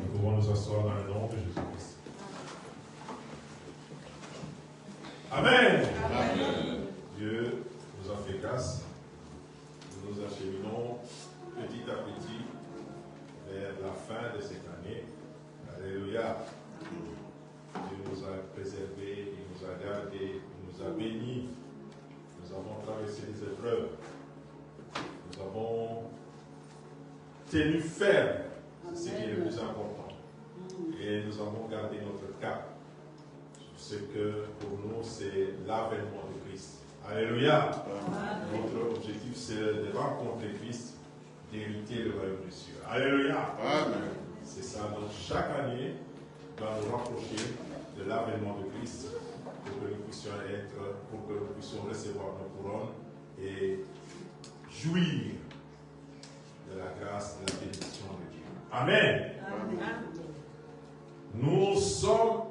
Nous pouvons nous asseoir dans le nom de Jésus-Christ. Amen. Amen. Dieu nous a fait grâce. Nous nous acheminons petit à petit vers la fin de cette année. Alléluia. Dieu nous a préservés, il nous a gardés, il nous a bénis. Nous avons traversé les épreuves. Nous avons tenu ferme. C'est ce qui est le plus important. Et nous avons gardé notre cap. Ce que pour nous, c'est l'avènement de Christ. Alléluia. Notre objectif, c'est de rencontrer Christ, d'hériter le royaume des cieux. Alléluia. Amen. C'est ça. Donc chaque année, doit nous rapprocher de l'avènement de Christ pour que nous puissions pour que nous puissions recevoir nos couronnes et jouir de la grâce et de la bénédiction de Dieu. Amen. Amen. Nous sommes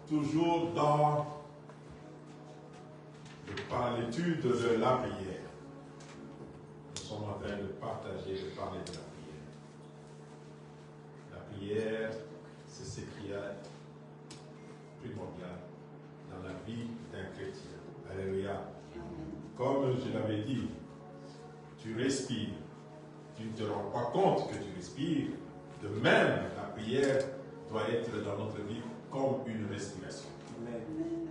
toujours dans l'étude de la prière. Nous sommes en train de partager, de parler de la prière. La prière, c'est ce qui est primordial dans la vie d'un chrétien. Alléluia. Comme je l'avais dit, tu respires. Tu ne te rends pas compte que tu respires. De même, la prière doit être dans notre vie comme une respiration.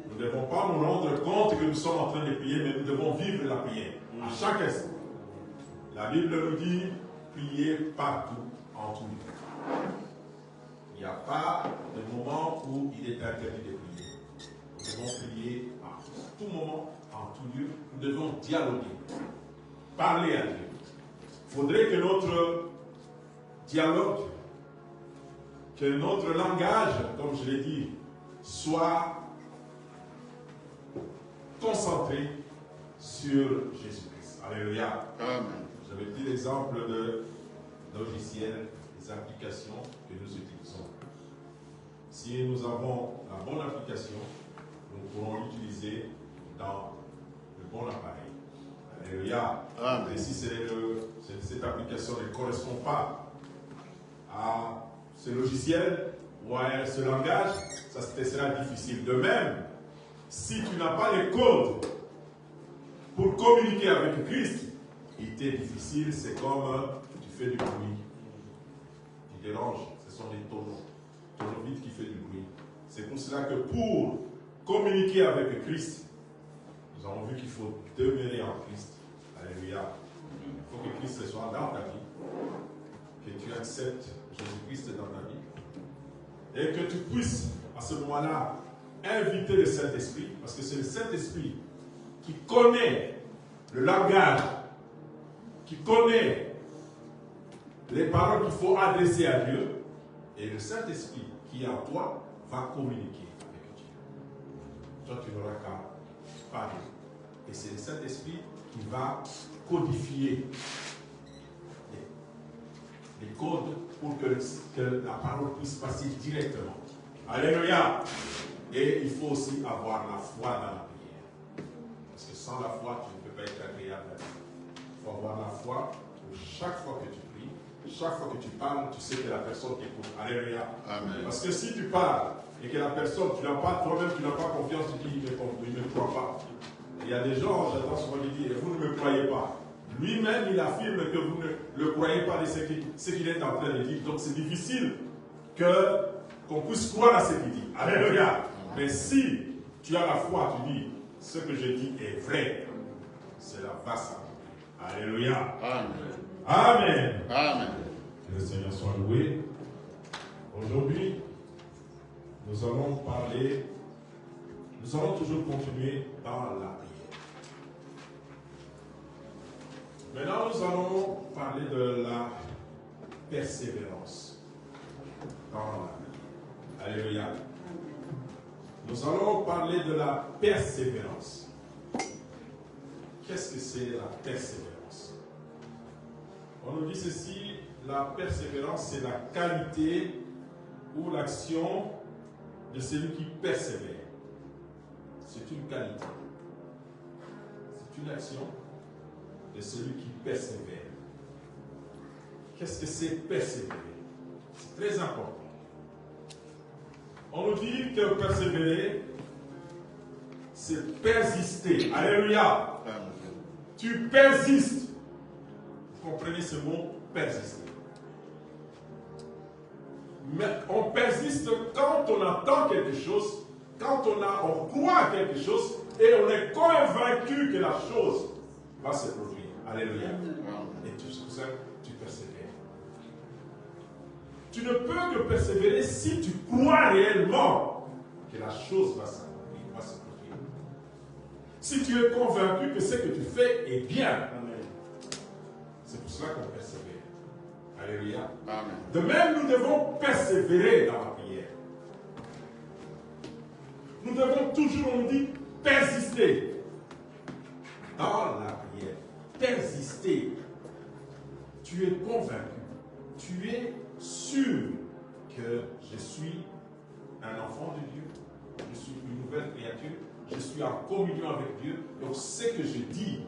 Nous ne devons pas nous rendre compte que nous sommes en train de prier, mais nous devons vivre la prière à chaque instant. La Bible nous dit prier partout, en tout lieu. Il n'y a pas de moment où il est interdit de prier. Nous devons prier à tout moment, en tout lieu. Nous devons dialoguer, parler à Dieu. Il faudrait que notre dialogue, que notre langage, comme je l'ai dit, soit concentré sur Jésus-Christ. Alléluia. Amen. J'avais pris l'exemple de logiciels, des applications que nous utilisons. Si nous avons la bonne application, nous pourrons l'utiliser dans le bon appareil. Alléluia. Amen. Et si cette application ne correspond pas à ce logiciel ou à ce langage, ça sera difficile. De même, si tu n'as pas les codes pour communiquer avec Christ, il t'est difficile. C'est comme tu fais du bruit. Tu déranges. Ce sont des tonneaux vides qui font du bruit. C'est pour cela que pour communiquer avec Christ, nous avons vu qu'il faut demeurer en Christ. Alléluia. Il faut que Christ soit dans ta vie, que tu acceptes Jésus-Christ dans ta vie, et que tu puisses, à ce moment-là, inviter le Saint-Esprit, parce que c'est le Saint-Esprit qui connaît le langage, qui connaît les paroles qu'il faut adresser à Dieu, et le Saint-Esprit qui est en toi va communiquer avec Dieu. Toi, tu n'auras qu'à parler. Et c'est le Saint-Esprit qui va codifier les codes pour que la parole puisse passer directement. Alléluia. Et il faut aussi avoir la foi dans la prière. Parce que sans la foi, tu ne peux pas être agréable à Dieu. Il faut avoir la foi pour chaque fois que tu pries, chaque fois que tu parles, tu sais que la personne t'écoute. Alléluia. Amen. Parce que si tu parles et que la personne, toi-même, tu n'as pas confiance, tu dis, il ne croit pas. Il y a des gens, j'entends souvent dire, vous ne me croyez pas. Lui-même, il affirme que vous ne le croyez pas de ce qu'il est en train de dire. Donc c'est difficile qu'on puisse croire à ce qu'il dit. Alléluia. Mais si tu as la foi, tu dis, ce que je dis est vrai, cela va s'accomplir. Alléluia. Amen. Amen. Amen. Que le Seigneur soit loué. Aujourd'hui, nous allons toujours continuer dans la prière. Maintenant, nous allons parler de la persévérance dans la prière. Alléluia. Nous allons parler de la persévérance. Qu'est-ce que c'est la persévérance? On nous dit ceci, la persévérance, c'est la qualité ou l'action de celui qui persévère. C'est une qualité. C'est une action de celui qui persévère. Qu'est-ce que c'est persévérer? C'est très important. On nous dit que persévérer, c'est persister. Alléluia. Tu persistes. Vous comprenez ce mot, persister. Mais on persiste quand on attend quelque chose, quand on croit à quelque chose et on est convaincu que la chose va se produire. Alléluia. Et tout ça, tu persévères. Tu ne peux que persévérer si tu crois réellement que la chose va s'accomplir, va se produire. Si tu es convaincu que ce que tu fais est bien, c'est pour cela qu'on persévère. Alléluia. Amen. De même, nous devons persévérer dans la prière. Nous devons toujours, on dit, persister dans la prière. Persister. Tu es convaincu. Tu es sûr que je suis un enfant de Dieu. Je suis une nouvelle créature. Je suis en communion avec Dieu. Donc, ce que je dis,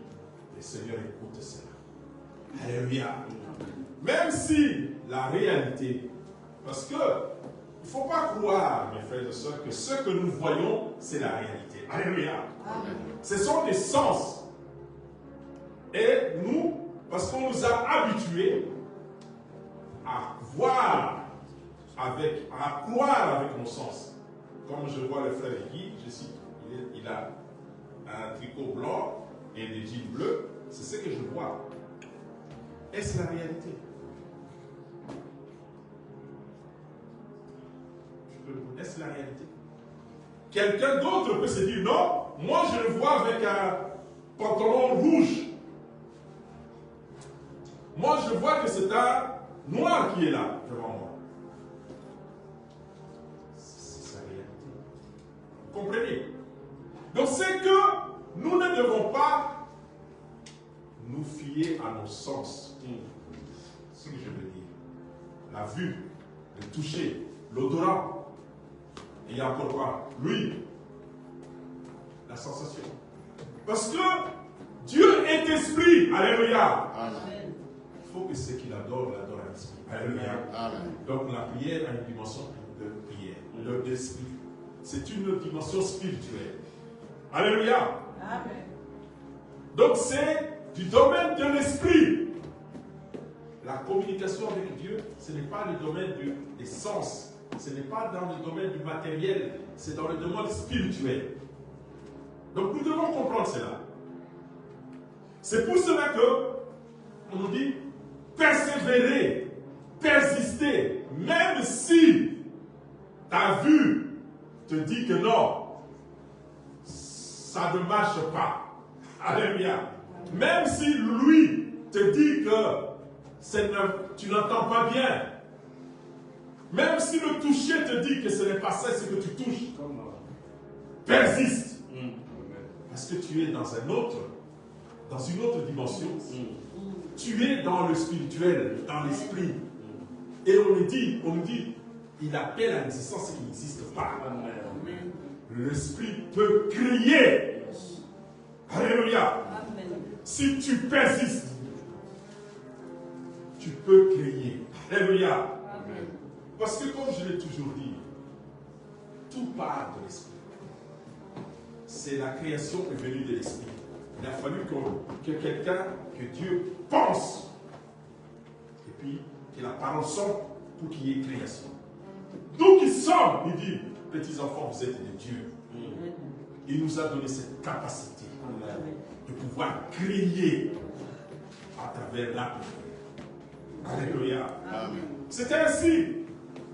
le Seigneur écoute cela. Alléluia. Même si la réalité, parce que il ne faut pas croire, mes frères et sœurs, que ce que nous voyons, c'est la réalité. Alléluia. Amen. Ce sont des sens. Et nous, parce qu'on nous a habitués à voir, à croire avec nos sens. Comme je vois le frère Guy, je cite, il a un tricot blanc et des jeans bleus. C'est ce que je vois. Est-ce la réalité? Est-ce la réalité? Quelqu'un d'autre peut se dire non, moi je le vois avec un pantalon rouge. Moi je vois que c'est un noir qui est là devant moi. C'est sa réalité. Vous comprenez? Donc c'est que nous ne devons pas nous fier à nos sens. C'est ce que je veux dire. La vue, le toucher, l'odorat. Et il y a encore quoi? Lui, la sensation. Parce que Dieu est esprit. Alléluia. Amen. Il faut que ceux qui l'adorent, l'adorent à l'esprit. Alléluia. Amen. Donc la prière a une dimension de prière, d'esprit. C'est une dimension spirituelle. Alléluia. Amen. Donc c'est du domaine de l'esprit. La communication avec Dieu, ce n'est pas le domaine des sens. Ce n'est pas dans le domaine du matériel, c'est dans le domaine spirituel. Donc nous devons comprendre cela. C'est pour cela que on nous dit persévérer, persister, même si ta vue te dit que non, ça ne marche pas. Alléluia. Même si lui te dit que tu n'entends pas bien. Même si le toucher te dit que ce n'est pas ça, c'est que tu touches. Persiste. Parce que tu es dans une autre dimension. Tu es dans le spirituel, dans l'esprit. Et on nous dit, il appelle à l'existence ce qui n'existe pas. L'esprit peut crier. Alléluia. Si tu persistes, tu peux crier. Alléluia. Parce que comme je l'ai toujours dit, tout part de l'esprit. C'est la création est venue de l'esprit. Il a fallu que quelqu'un, que Dieu pense. Et puis, que la parole sorte pour qu'il y ait création. Nous qui sommes, il dit, petits enfants, vous êtes de Dieu. Il nous a donné cette capacité de pouvoir crier à travers la prière. Alléluia. C'est ainsi.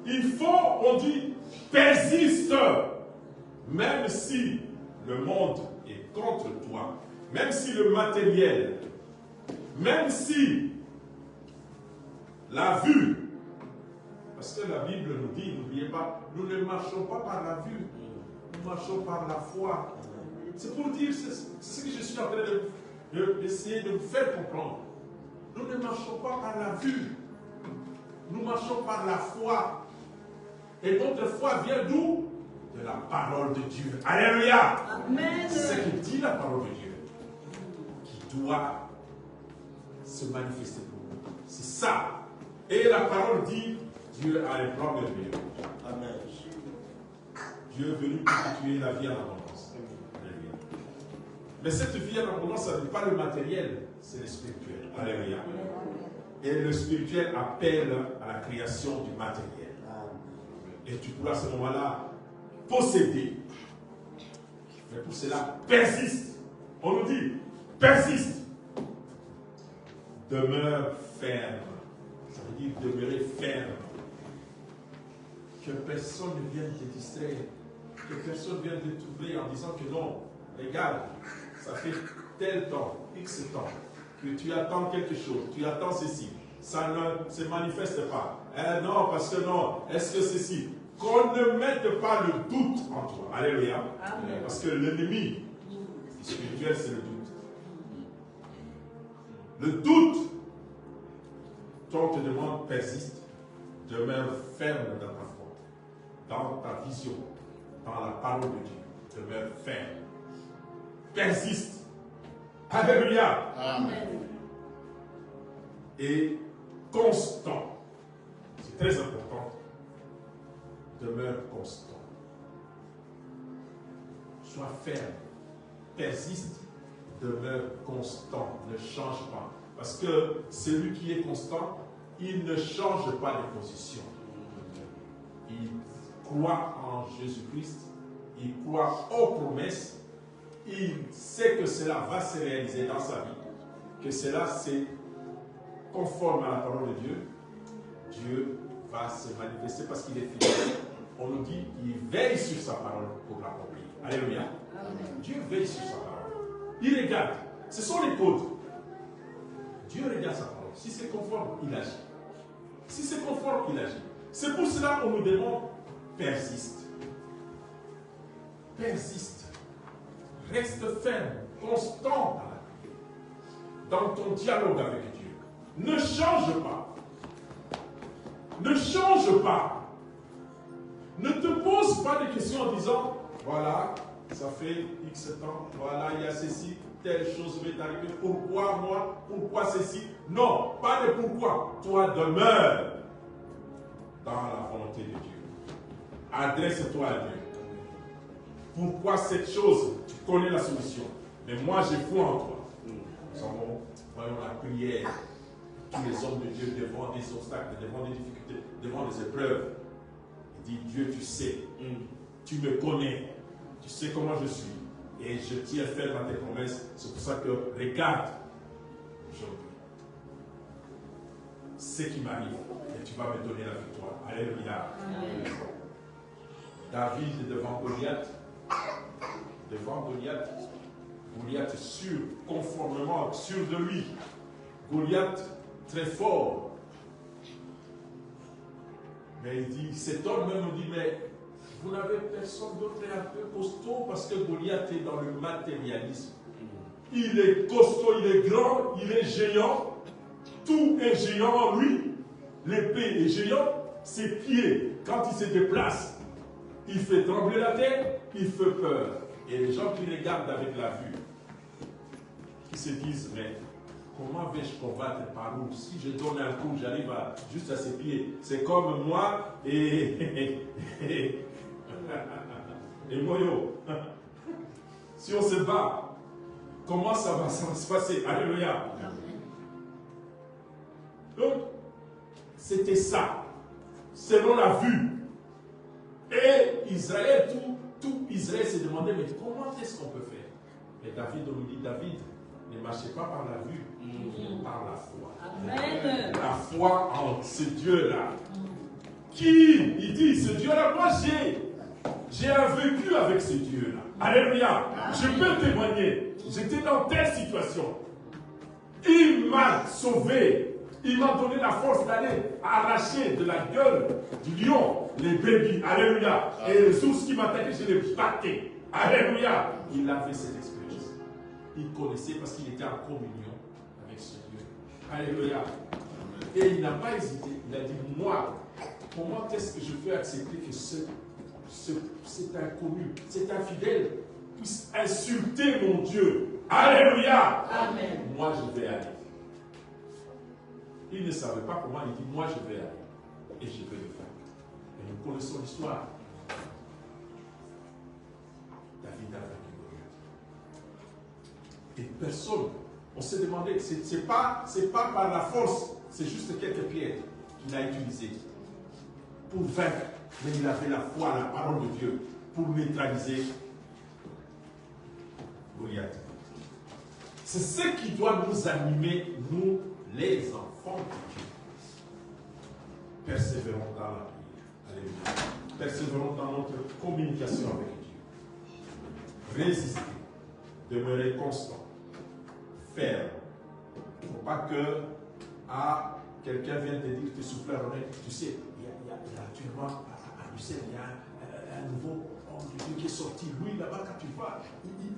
Il faut, on dit, persiste, même si le monde est contre toi, même si le matériel, même si la vue, parce que la Bible nous dit, n'oubliez pas, nous ne marchons pas par la vue, nous marchons par la foi. C'est pour dire, c'est ce que je suis en train d'essayer de vous faire comprendre. Nous ne marchons pas par la vue, nous marchons par la foi. Et notre foi vient d'où? De la parole de Dieu. Alléluia. Amen. C'est ce que dit la parole de Dieu qui doit se manifester pour nous. C'est ça. Et la parole dit, Dieu a un plan merveilleux. Amen. Dieu est venu pour que tu aies la vie en abondance. Mais cette vie en abondance, ce n'est pas le matériel, c'est le spirituel. Alléluia. Et le spirituel appelle à la création du matériel. Et tu pourras à ce moment-là posséder. Mais pour cela, persiste. On nous dit, persiste. Demeure ferme. Ça veut dire demeurer ferme. Que personne ne vienne te distraire. Que personne ne vienne te troubler en disant que non, regarde, ça fait tel temps, X temps, que tu attends quelque chose, tu attends ceci. Ça ne se manifeste pas. Non, parce que non, est-ce que ceci? Qu'on ne mette pas le doute en toi. Alléluia. Amen. Parce que l'ennemi spirituel, c'est le doute. Le doute, toi on te demande, persiste, demeure ferme dans ta foi, dans ta vision, dans la parole de Dieu. Demeure ferme. Persiste. Alléluia. Amen. Et constant. C'est très important. Demeure constant. Sois ferme. Persiste. Demeure constant. Ne change pas. Parce que celui qui est constant, il ne change pas de position. Il croit en Jésus-Christ. Il croit aux promesses. Il sait que cela va se réaliser dans sa vie. Que cela c'est conforme à la parole de Dieu. Dieu va se manifester parce qu'il est fidèle. On nous dit qu'il veille sur sa parole pour l'accomplir. Alléluia. Amen. Dieu veille sur sa parole. Il regarde. Ce sont les codes. Dieu regarde sa parole. Si c'est conforme, il agit. Si c'est conforme, il agit. C'est pour cela qu'on nous demande persiste. Persiste. Reste ferme, constant dans ton dialogue avec Dieu. Ne change pas. Ne change pas. Ne te pose pas de questions en disant, voilà, ça fait X temps, voilà, il y a ceci, telle chose m'est arrivée, pourquoi moi, pourquoi ceci? Non, pas de pourquoi. Toi, demeure dans la volonté de Dieu. Adresse-toi à Dieu. Pourquoi cette chose? Tu connais la solution. Mais moi, j'ai foi en toi. Nous avons, voyons la prière. Tous les hommes de Dieu devant des obstacles, devant des difficultés, devant des épreuves. Il dit, Dieu, tu sais. Tu me connais. Tu sais comment je suis. Et je tiens ferme à tes promesses. C'est pour ça que, regarde, aujourd'hui, ce qui m'arrive. Et tu vas me donner la victoire. Alléluia. Amen. David devant Goliath. Devant Goliath, Goliath sûr, conformément sûr de lui. Goliath très fort. Mais il dit, cet homme même nous dit, mais vous n'avez personne d'autre un peu costaud parce que Goliath est dans le matérialisme. Il est costaud, il est grand, il est géant. Tout est géant en lui. L'épée est géante. Ses pieds, quand il se déplace, il fait trembler la terre, il fait peur. Et les gens qui regardent avec la vue, qui se disent, mais comment vais-je combattre par où? Si je donne un coup, j'arrive juste à ses pieds. C'est comme moi et Moyo. Si on se bat, comment ça va se passer? Alléluia. Donc, c'était ça, selon la vue. Et Israël, tout Israël s'est demandé, mais comment est-ce qu'on peut faire? Et David nous dit, David, ne marchez pas par la vue, par la foi. Amen. La foi en ce Dieu-là. Qui, il dit, ce Dieu-là, moi j'ai un vécu avec ce Dieu-là. Alléluia. Je peux témoigner. J'étais dans telle situation. Il m'a sauvé. Il m'a donné la force d'aller arracher de la gueule du lion les brebis. Alléluia. Et les ours qui m'attaquaient, je les battais. Alléluia. Il avait cette expérience. Il connaissait parce qu'il était en communion avec ce Dieu. Alléluia. Et il n'a pas hésité. Il a dit, moi, comment est-ce que je peux accepter que cet inconnu, cet infidèle puisse insulter mon Dieu? Alléluia. Amen. Moi, je vais aller. Il ne savait pas comment, il dit, moi je vais aller. et je vais le faire. Et nous connaissons l'histoire. David a vaincu Goliath. Et personne, on s'est demandé, c'est pas par la force, c'est juste quelques pierres qu'il a utilisées pour vaincre. Mais il avait la foi, la parole de Dieu, pour neutraliser Goliath. C'est ce qui doit nous animer, nous, les enfants de Dieu. Persévérons dans la prière. Alléluia. Persévérons dans notre communication avec Dieu. Résister. Demeurer constant. Ferme. Il ne faut pas que quelqu'un vienne te dire, te souffler, tu sais, il y a actuellement à Bruxelles, il y a un nouveau homme de Dieu qui est sorti. Lui, là-bas, quand tu vas,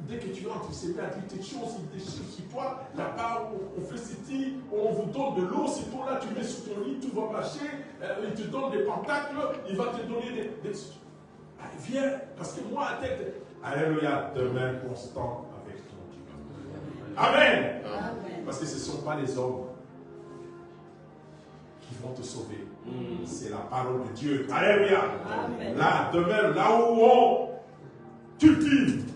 dès que tu entres, il s'est mis à dire des choses, il déchire sur toi. Là-bas, on fait ceci, on vous donne de l'eau, c'est toi là, tu mets sur ton lit, tu vas marcher, il te donne des pentacles, il va te donner des... Allez, viens, parce que moi, à tête, alléluia, demeure constant avec ton Dieu. Amen. Amen. Parce que ce ne sont pas les hommes qui vont te sauver. C'est la parole de Dieu. Alléluia. Amen. Là, demeure là où on cultive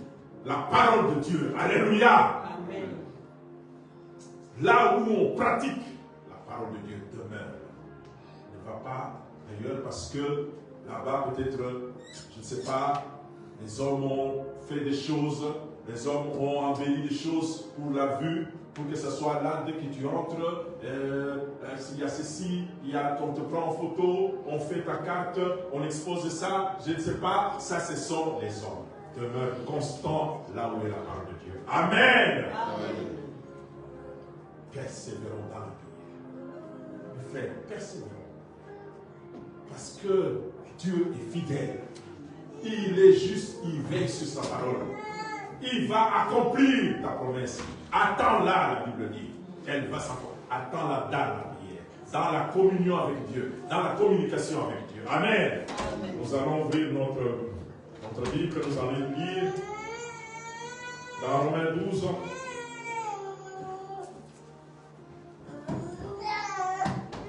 la parole de Dieu. Alléluia. Amen. Là où on pratique la parole de Dieu, demeure. Ne va pas ailleurs parce que là-bas, peut-être, je ne sais pas, les hommes ont fait des choses, les hommes ont embelli des choses pour la vue, pour que ce soit là, dès que tu entres, s'il y a ceci, on te prend en photo, on fait ta carte, on expose ça, je ne sais pas, ça ce sont les hommes. Demeure constant là où est la parole de Dieu. Amen. Amen. Persévérons dans la prière. Mes frères, persévérons. Parce que Dieu est fidèle. Il est juste, il veille sur sa parole. Il va accomplir ta promesse. Attends-la, la Bible dit. Elle va s'accomplir. Attends-la dans la prière, dans la communion avec Dieu, dans la communication avec Dieu. Amen. Amen. Nous allons ouvrir notre Bible, nous allons lire dans Romains 12.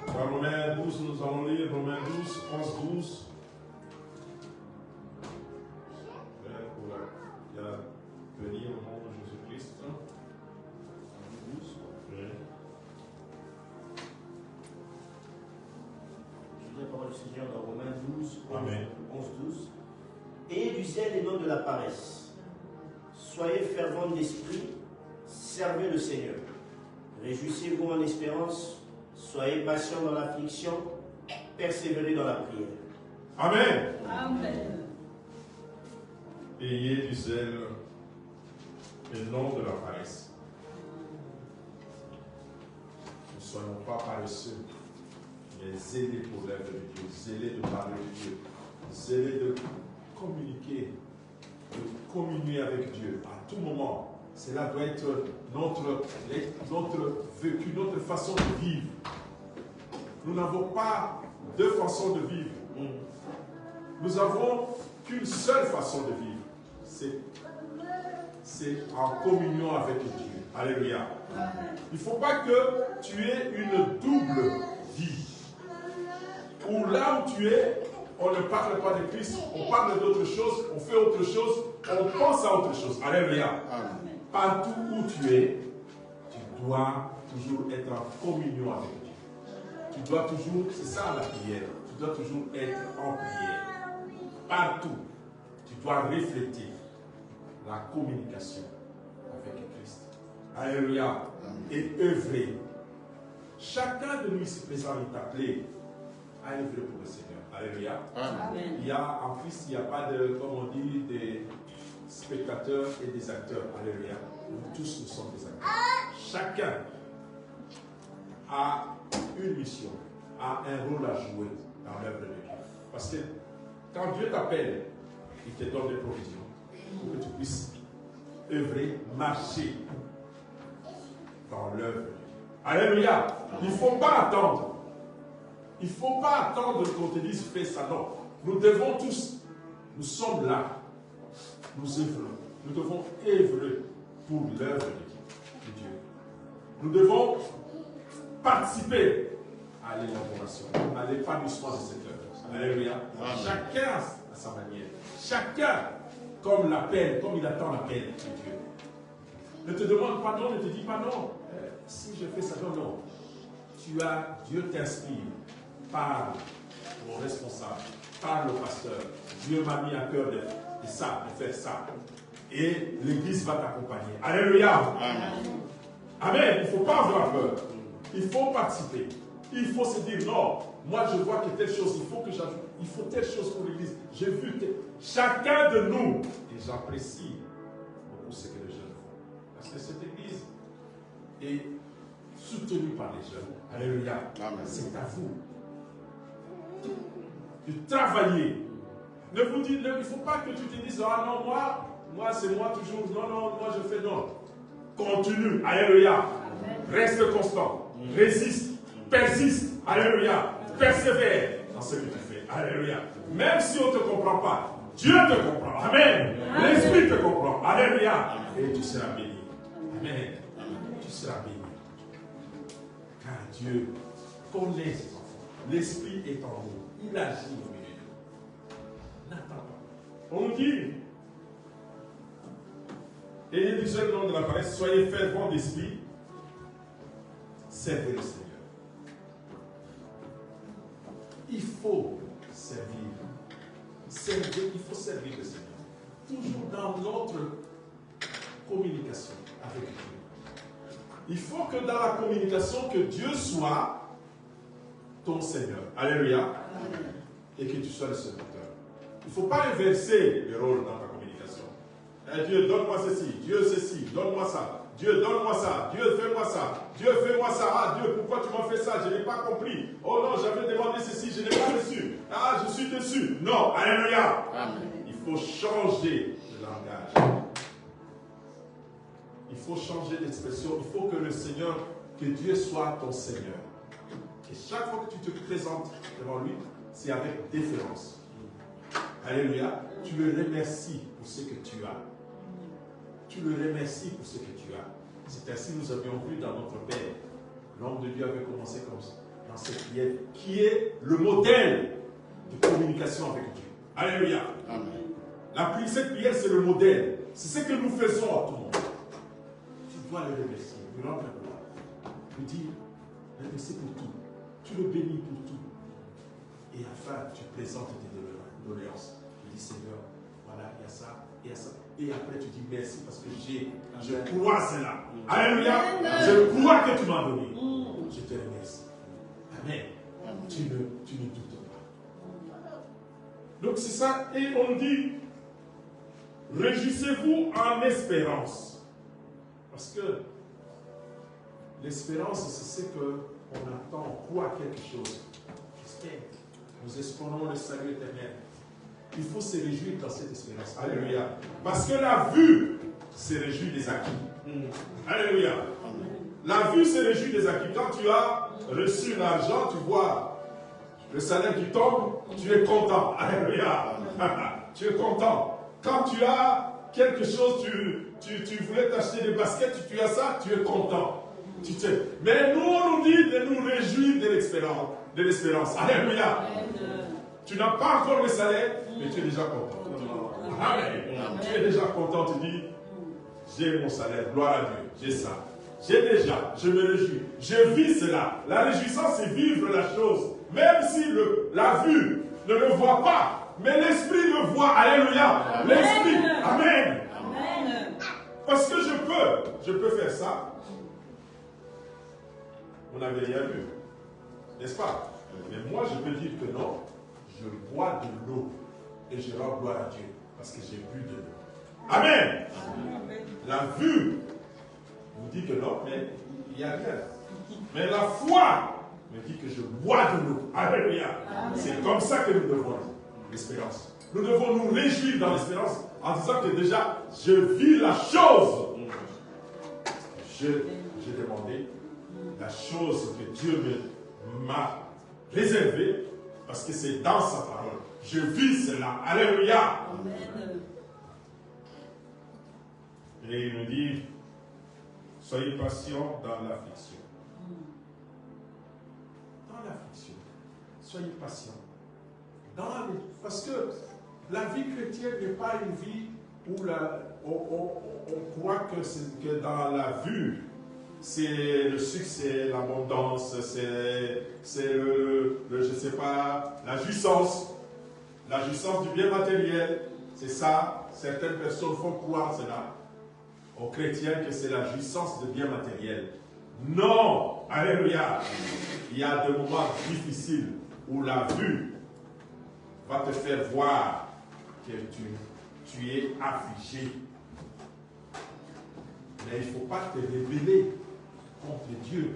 Dans Romains 12, nous allons lire Romains 12, 11, 12. Venir au nom de Jésus-Christ. Je lis la parole du Seigneur dans Romains 12, 11, 12. Ayez du zèle et non de la paresse. Soyez fervents d'esprit, servez le Seigneur. Réjouissez-vous en espérance, soyez patients dans l'affliction, persévérez dans la prière. Amen. Amen. Ayez du zèle et non de la paresse. Ne soyons pas paresseux, mais zélés pour l'œuvre de Dieu, zélés de parler de Dieu, zélés de communiquer, de communier avec Dieu à tout moment. Cela doit être notre vécu, notre façon de vivre. Nous n'avons pas deux façons de vivre. Nous avons qu'une seule façon de vivre. C'est en communion avec Dieu. Alléluia. Il ne faut pas que tu aies une double vie. Où là où tu es, on ne parle pas de Christ, on parle d'autre chose, on fait autre chose, on pense à autre chose. Alléluia. Partout où tu es, tu dois toujours être en communion avec Dieu. Tu dois toujours, c'est ça la prière, tu dois toujours être en prière. Partout, tu dois refléter la communication avec Christ. Alléluia. Et œuvrer. Chacun de nous ici présent est appelé à œuvrer pour le Seigneur. Alléluia. Amen. Il y a en Christ, il n'y a pas de, comme on dit, des spectateurs et des acteurs. Alléluia. Nous tous, nous sommes des acteurs. Chacun a une mission, a un rôle à jouer dans l'œuvre de Dieu. Parce que quand Dieu t'appelle, il te donne des provisions pour que tu puisses œuvrer, marcher dans l'œuvre de Dieu. Alléluia. Il ne faut pas attendre. Il ne faut pas attendre qu'on te dise fais ça. Non. Nous devons tous, nous sommes là. Nous œuvrons. Nous devons œuvrer pour l'œuvre de Dieu. Nous devons participer à à l'élaboration. À l'épanouissement de cette œuvre. Alléluia. Chacun à sa manière. Chacun comme l'appel, comme il attend l'appel de Dieu. Ne te demande pas non, ne te dis pas non. Si je fais ça, non, non. Dieu t'inspire par mon responsable, par le pasteur. Dieu m'a mis à cœur de ça, de faire ça. Et l'Église va t'accompagner. Alléluia. Amen. Amen. Il ne faut pas avoir peur. Il faut participer. Il faut se dire non. Moi, je vois que telle chose, il faut que j'ajoute. Il faut telle chose pour l'Église. J'ai vu chacun de nous. Et j'apprécie beaucoup ce que les jeunes font. Parce que cette Église est soutenue par les jeunes. Alléluia. C'est à vous de travailler. Ne vous dites, il ne faut pas que tu te dises, ah non, moi c'est moi toujours. Non, non, moi je fais non. Continue. Alléluia. Reste constant. Résiste. Persiste. Alléluia. Persévère dans ce que tu fais. Alléluia. Même si on ne te comprend pas, Dieu te comprend. Amen. L'Esprit te comprend. Alléluia. Et tu seras béni. Amen. Tu seras béni. Car Dieu connaît ses enfants. L'Esprit est en nous. Il agit au milieu de nous. N'attends pas. On nous dit, ayez du seul nom de la paresse, soyez fervents d'esprit, servez le Seigneur. Il faut servir. Il faut servir le Seigneur. Toujours dans notre communication avec Dieu. Il faut que dans la communication, que Dieu soit ton Seigneur. Alléluia. Amen. Et que tu sois le serviteur. Il ne faut pas inverser le rôle dans ta communication. Dieu, donne-moi ceci. Dieu, ceci. Donne-moi ça. Dieu, donne-moi ça. Dieu, fais-moi ça. Dieu, fais-moi ça. Ah, Dieu, pourquoi tu m'as fait ça? Je n'ai pas compris. Oh non, j'avais demandé ceci, je n'ai pas reçu. Ah, je suis dessus. Non. Alléluia. Amen. Il faut changer de langage. Il faut changer d'expression. Il faut que le Seigneur, que Dieu soit ton Seigneur. Et chaque fois que tu te présentes devant lui, c'est avec déférence. Alléluia. Tu le remercies pour ce que tu as. Tu le remercies pour ce que tu as. C'est ainsi que nous avions vu dans notre Père. L'homme de Dieu avait commencé comme ça, dans cette prière, qui est le modèle de communication avec Dieu. Alléluia. Amen. Cette prière, c'est le modèle. C'est ce que nous faisons à tout le monde. Tu dois le remercier, lui rendre la gloire. Lui dire, remercie pour tout. Tu le bénis pour tout. Et enfin, tu présentes tes doléances. Tu dis, Seigneur, voilà, il y a ça, il y a ça. Et après, tu dis merci parce que je crois cela. Alléluia. Je crois que tu m'as donné. Je te remercie. Amen. Tu ne doutes pas. Donc, c'est ça. Et on dit, réjouissez-vous en espérance. Parce que l'espérance, c'est ce qu'on attend, on croit quelque chose. J'espère. Nous espérons le salut éternel. Il faut se réjouir dans cette espérance. Alléluia. Parce que la vue se réjouit des acquis. Alléluia. La vue se réjouit des acquis. Quand tu as reçu l'argent, tu vois le salaire qui tombe, tu es content. Alléluia. Tu es content. Quand tu as quelque chose, tu voulais t'acheter des baskets, tu as ça, tu es content. Mais nous, on nous dit de nous réjouir de l'espérance. Alléluia. Tu n'as pas encore le salaire, mais tu es déjà content. Amen. Tu es déjà content, tu dis, j'ai mon salaire, gloire à Dieu, j'ai ça. J'ai déjà, je me réjouis. Je vis cela. La réjouissance, c'est vivre la chose. Même si la vue ne le voit pas, mais l'esprit le voit. Alléluia. L'esprit. Amen. Amen. Parce que je peux faire ça. Vous n'avez rien vu. N'est-ce pas? Mais moi, je peux dire que non. Je bois de l'eau et je rends gloire à Dieu parce que j'ai bu de l'eau. Amen. Amen. La vue vous dit que non, mais il n'y a rien. Mais la foi me dit que je bois de l'eau. Alléluia. C'est comme ça que nous devons l'espérance. Nous devons nous réjouir dans l'espérance en disant que déjà, je vis la chose. J'ai demandé la chose que Dieu m'a réservée. Parce que c'est dans sa parole. Je vis cela. Alléluia. Amen. Et il nous dit, soyez patients dans l'affliction. dans l'affliction. Soyez patients. Parce que la vie chrétienne n'est pas une vie où on croit que dans la vue, c'est le succès, l'abondance, c'est je sais pas, la jouissance du bien matériel. C'est ça, certaines personnes font croire cela aux chrétiens que c'est la jouissance de bien matériel. Non, alléluia. Il y a des moments difficiles où la vue va te faire voir que tu es affligé. Mais il ne faut pas te rébeller contre Dieu.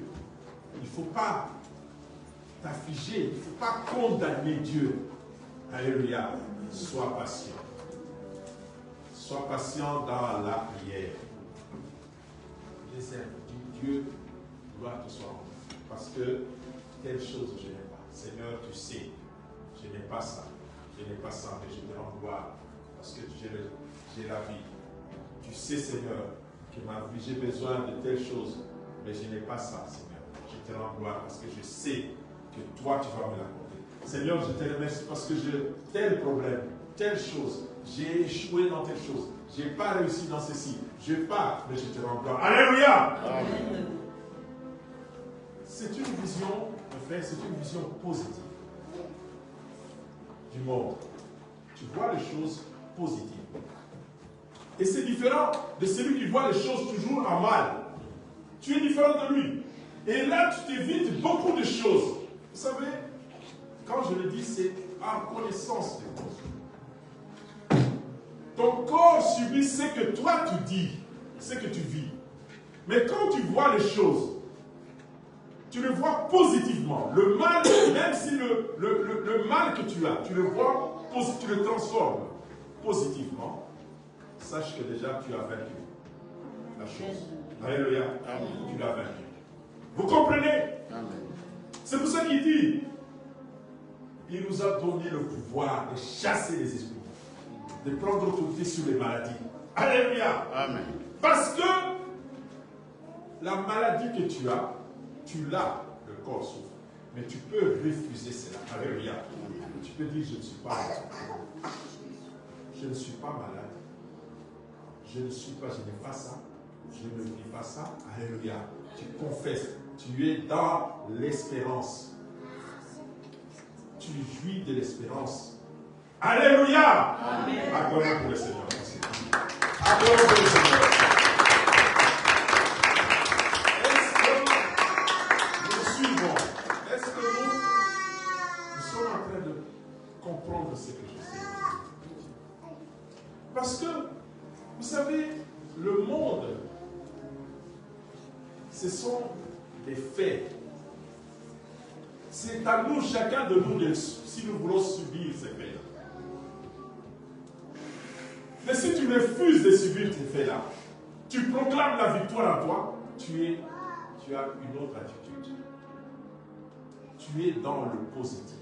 Il ne faut pas t'affliger. Il ne faut pas condamner Dieu. Alléluia. Sois patient. Sois patient dans la prière. Dieu doit te soigner. Parce que telle chose je n'ai pas. Seigneur, tu sais, je n'ai pas ça. Je n'ai pas ça, mais je te rends gloire. Parce que j'ai la vie. Tu sais, Seigneur, que ma vie, j'ai besoin de telle chose, mais je n'ai pas ça, Seigneur. Je te rends gloire parce que je sais que toi, tu vas me l'accorder. Seigneur, je te remercie parce que j'ai tel problème, telle chose. J'ai échoué dans telle chose. Je n'ai pas réussi dans ceci. Je n'ai pas, mais je te rends gloire. Alléluia! Amen. C'est une vision, en fait, c'est une vision positive du monde. Tu vois les choses positives. Et c'est différent de celui qui voit les choses toujours en mal. Tu es différent de lui. Et là, tu t'évites beaucoup de choses. Vous savez, quand je le dis, c'est en connaissance de cause. Ton corps subit ce que toi tu dis, ce que tu vis. Mais quand tu vois les choses, tu le vois positivement. Le mal, même si le mal que tu as, tu le vois, tu le transformes positivement. Sache que déjà tu as vaincu la chose. Alléluia. Tu l'as vaincu. Vous comprenez? C'est pour ça qu'il dit, il nous a donné le pouvoir de chasser les esprits, de prendre autorité sur les maladies. Alléluia. Amen. Parce que la maladie que tu as, tu l'as, le corps souffre. Mais tu peux refuser cela. Alléluia. Tu peux dire, je ne suis pas malade. Je ne suis pas malade. Je ne n'ai pas ça. Je ne vis pas ça. Alléluia. Tu confesses. Tu es dans l'espérance. Tu jouis de l'espérance. Alléluia. Amen. Acclamons pour le Seigneur. Acclamons pour le Seigneur. Est-ce que nous sommes en train de comprendre ce que je sais? Parce que, vous savez, le monde, ce sont des faits. C'est à nous, chacun de nous, si nous voulons subir ces faits-là. Mais si tu refuses de subir ces faits-là, tu proclames la victoire en toi, tu as une autre attitude. Tu es dans le positif.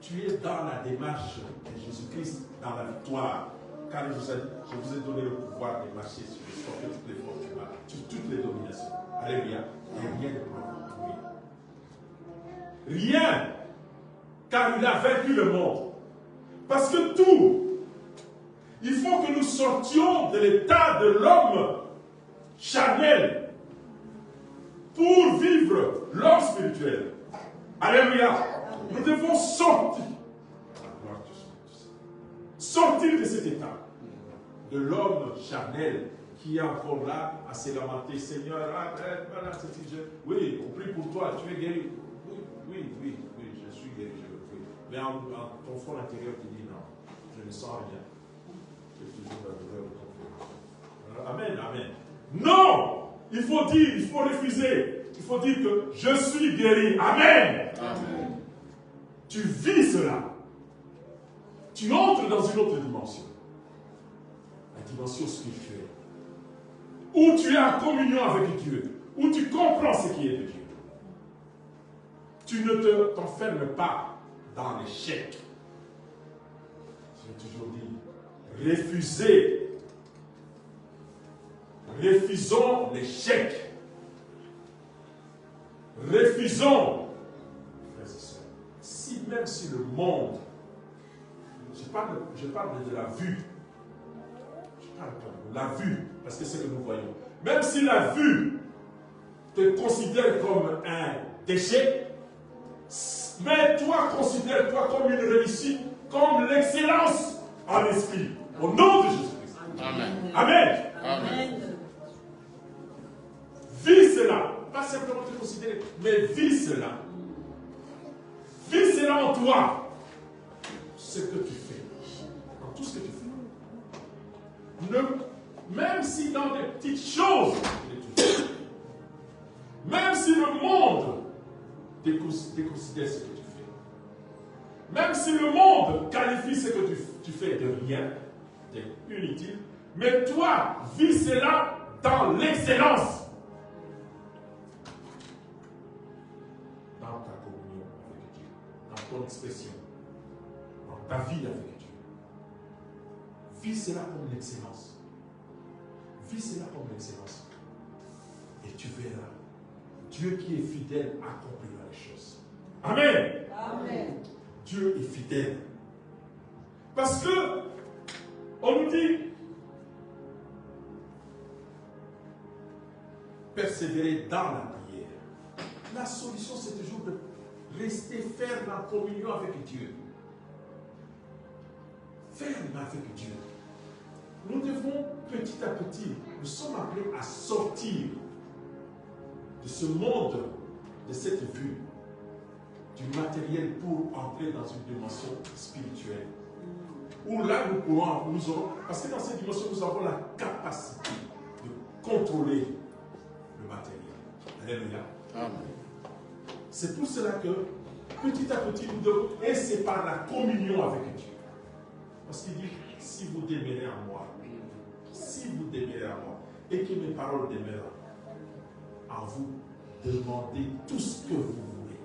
Tu es dans la démarche de Jésus-Christ, dans la victoire. Car je vous ai donné le pouvoir de marcher sur les scorpions, toutes les forces du mal, sur toutes les dominations. Alléluia. Et rien ne peut vous tuer. Rien. Car il a vaincu le monde. Parce que tout, il faut que nous sortions de l'état de l'homme charnel pour vivre l'homme spirituel. Alléluia. Nous devons sortir. Sortir de cet état de l'homme charnel qui est encore là à se lamenter. Seigneur, oui, on prie pour toi, tu es guéri. Oui, je suis guéri. Oui. Mais en ton fond intérieur, tu dis non, je ne sens rien. C'est toujours la douleur de ton fond. Amen. Non! Il faut dire, il faut refuser. Il faut dire que je suis guéri. Amen. Tu vis cela. Tu entres dans une autre dimension. La dimension spirituelle. Où tu es en communion avec Dieu. Où tu comprends ce qui est de Dieu. Tu ne t'enfermes pas dans l'échec. Je l'ai toujours dit. Refusez. Refusons l'échec. Refusons même si le monde, je parle de la vue, je parle de la vue, parce que c'est ce que nous voyons. Même si la vue te considère comme un déchet, mais toi, considère-toi comme une réussite, comme l'excellence en esprit. Au nom de Jésus-Christ. Amen. Amen. Amen. Vis cela. Pas simplement te considérer, mais vis cela. Vis cela en toi. Ce que tu fais. Dans tout ce que tu fais. Même si dans des petites choses, même si le monde déconsidère ce que tu fais, même si le monde qualifie ce que tu fais de rien, d'inutile, mais toi, vis cela dans l'excellence. Dans ta communion avec Dieu, dans ton expression, dans ta vie avec Dieu. Vis cela comme l'excellence. Vis cela comme l'excellence. Et tu verras, Dieu qui est fidèle accomplira les choses. Amen. Amen. Dieu est fidèle. Parce que, on nous dit, persévérer dans la prière. La solution, c'est toujours de rester ferme en communion avec Dieu. Ferme avec Dieu. Nous devons petit à petit, nous sommes appelés à sortir de ce monde, de cette vue, du matériel pour entrer dans une dimension spirituelle. Où là, nous aurons, parce que dans cette dimension, nous avons la capacité de contrôler le matériel. Alléluia. Amen. C'est pour cela que, petit à petit, nous devons, et c'est par la communion avec Dieu. Parce qu'il dit, si vous demeurez en moi, si vous demeurez en moi, et que mes paroles demeurent en vous, demandez tout ce que vous voulez.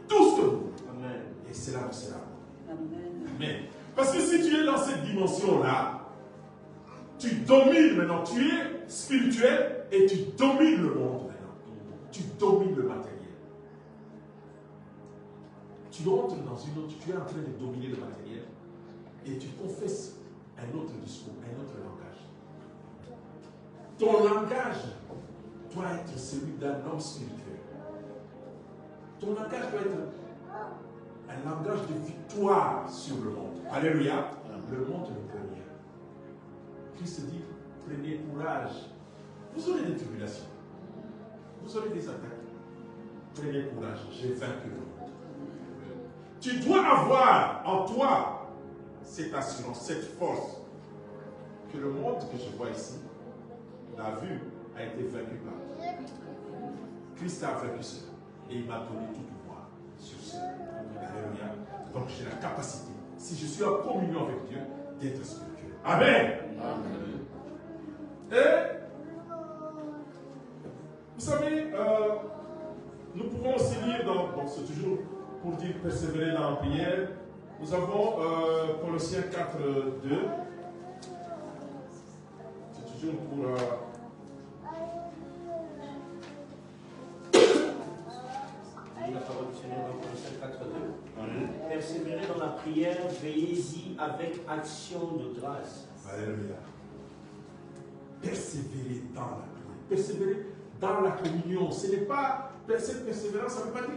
Tout ce que vous voulez. Amen. Et cela vous sera. Amen. Amen. Parce que si tu es dans cette dimension-là, tu domines maintenant, tu es spirituel et tu domines le monde maintenant. Tu domines le matériel. Tu entres dans une autre, tu es en train de dominer le matériel et tu confesses un autre discours, un autre langage. Ton langage doit être celui d'un homme spirituel. Ton langage doit être un langage de victoire sur le monde. Alléluia. Le monde ne peut rien. Christ dit, prenez courage. Vous aurez des tribulations. Vous aurez des attaques. Prenez courage. J'ai vaincu le monde. Tu dois avoir en toi cette assurance, cette force que le monde que je vois ici, la vue, a été vaincu par lui. Christ a vaincu cela. Et il m'a donné tout pouvoir sur cela. Alléluia. Donc j'ai la capacité, si je suis en communion avec Dieu, d'être spirituel. Amen. Amen. Et vous savez, nous pouvons aussi lire dans, c'est toujours pour dire persévérer dans la prière. Nous avons Colossiens 4, 2. C'est toujours pour La parole du Seigneur dans Colossiens 4, 2. Persévérez dans la prière, veillez-y avec action de grâce. Alléluia. Persévérer dans la prière. Persévérer dans la communion. Ce n'est pas, cette persévérance, ça ne veut pas dire,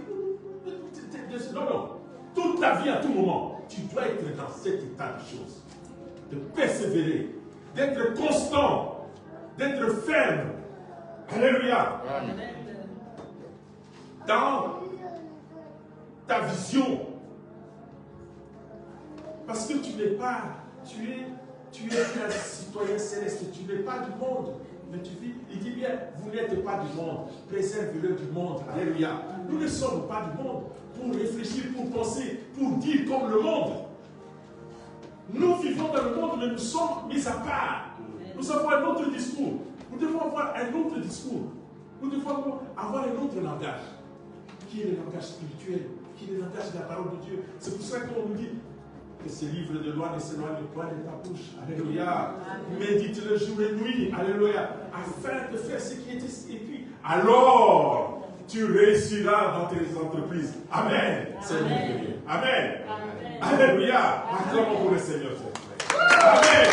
non, non. Toute ta vie, à tout moment, tu dois être dans cet état de choses. De persévérer, d'être constant, d'être ferme. Alléluia. Amen. Dans ta vision. Parce que tu n'es pas, tu es un citoyen céleste, tu n'es pas du monde. Mais tu vis, il dit bien, vous n'êtes pas du monde, préservez-le du monde. Alléluia. Nous ne sommes pas du monde pour réfléchir, pour penser, pour dire comme le monde. Nous vivons dans le monde, mais nous sommes mis à part. Nous avons un autre discours. Nous devons avoir un autre discours. Nous devons avoir un autre langage, qui est le langage spirituel, qui est le langage de la parole de Dieu. C'est pour ça qu'on nous dit que ce livre de loi ne s'éloigne pas de ta bouche. Alléluia. Médite-le jour et nuit. Alléluia. Afin de faire ce qui est écrit. Alors, tu réussiras dans tes entreprises. Amen. Amen. Amen. Alléluia. Acclamons pour le Seigneur. Amen.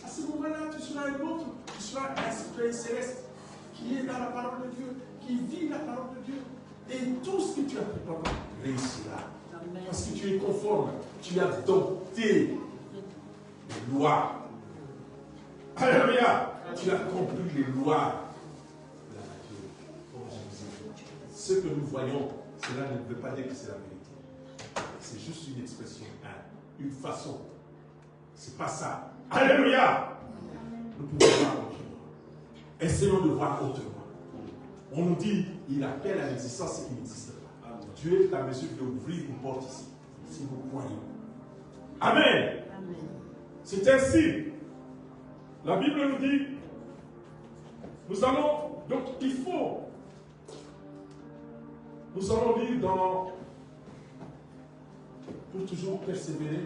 À ce moment-là, tu seras un autre. Tu seras un esprit céleste qui est dans la parole de Dieu, qui vit la parole de Dieu. Et tout ce que tu as préparé réussira. Parce que tu es conforme. Tu as adopté les lois. Alléluia. Tu as compris les lois de la nature. Ce que nous voyons, cela ne veut pas dire que c'est la vérité. C'est juste une expression, une façon. C'est pas ça. Alléluia. Nous pouvons voir autrement. Essayons de voir autrement. On nous dit, il appelle à l'existence ce qui n'existe pas. Dieu est à mesure d'ouvrir une porte ici. Si nous croyons. Amen. C'est ainsi. La Bible nous dit, nous allons lire pour toujours persévérer,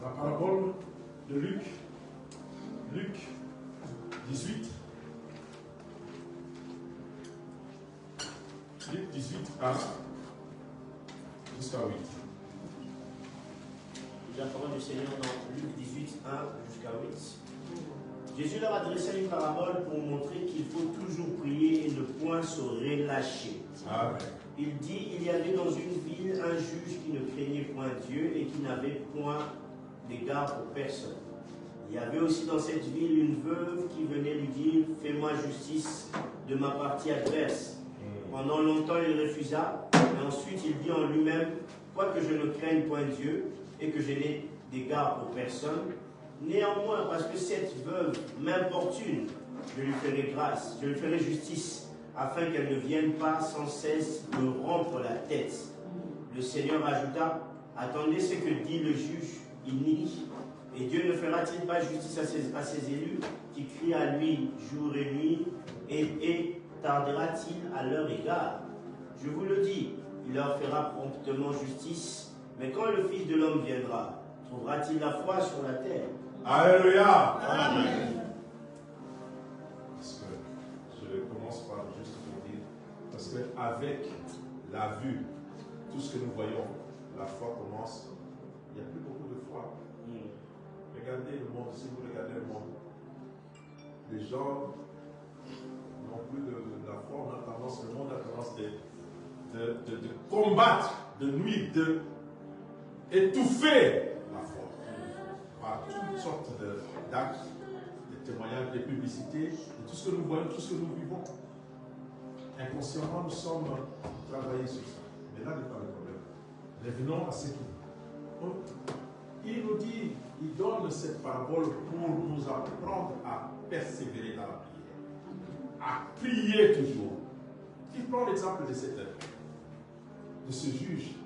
la parabole de Luc 18. Luc 18, 1 jusqu'à 8. La parole du Seigneur dans Luc 18, 1 jusqu'à 8. Jésus leur adressa une parabole pour montrer qu'il faut toujours prier et ne point se relâcher. Amen. Il dit, il y avait dans une ville un juge qui ne craignait point Dieu et qui n'avait point d'égard pour personne. Il y avait aussi dans cette ville une veuve qui venait lui dire, fais-moi justice de ma partie adverse. Pendant longtemps il refusa, et ensuite il dit en lui-même, quoique je ne craigne point Dieu et que je n'ai d'égard pour personne, néanmoins, parce que cette veuve m'importune, je lui ferai grâce, je lui ferai justice, afin qu'elle ne vienne pas sans cesse me rompre la tête. Le Seigneur ajouta, attendez ce que dit le juge inique, et Dieu ne fera-t-il pas justice à ses élus qui crient à lui jour et nuit, et tardera-t-il à leur égard? Je vous le dis, il leur fera promptement justice, mais quand le Fils de l'homme viendra, trouvera-t-il la foi sur la terre? Alléluia. Amen. Parce que je commence par juste pour dire, parce qu'avec la vue, tout ce que nous voyons, la foi commence, il n'y a plus beaucoup de foi. Regardez le monde, si vous regardez le monde, les gens n'ont plus de la foi, on a tendance, le monde a tendance de combattre, de nuire, d'étouffer la foi. Par toutes sortes d'actes, de témoignages, de publicités, de tout ce que nous voyons, tout ce que nous vivons. Inconsciemment, nous sommes travaillés sur ça. Mais là n'est pas le problème. Revenons à ce qu'il dit. Il nous dit, il donne cette parabole pour nous apprendre à persévérer dans la prière, à prier toujours. Il prend l'exemple de ce juge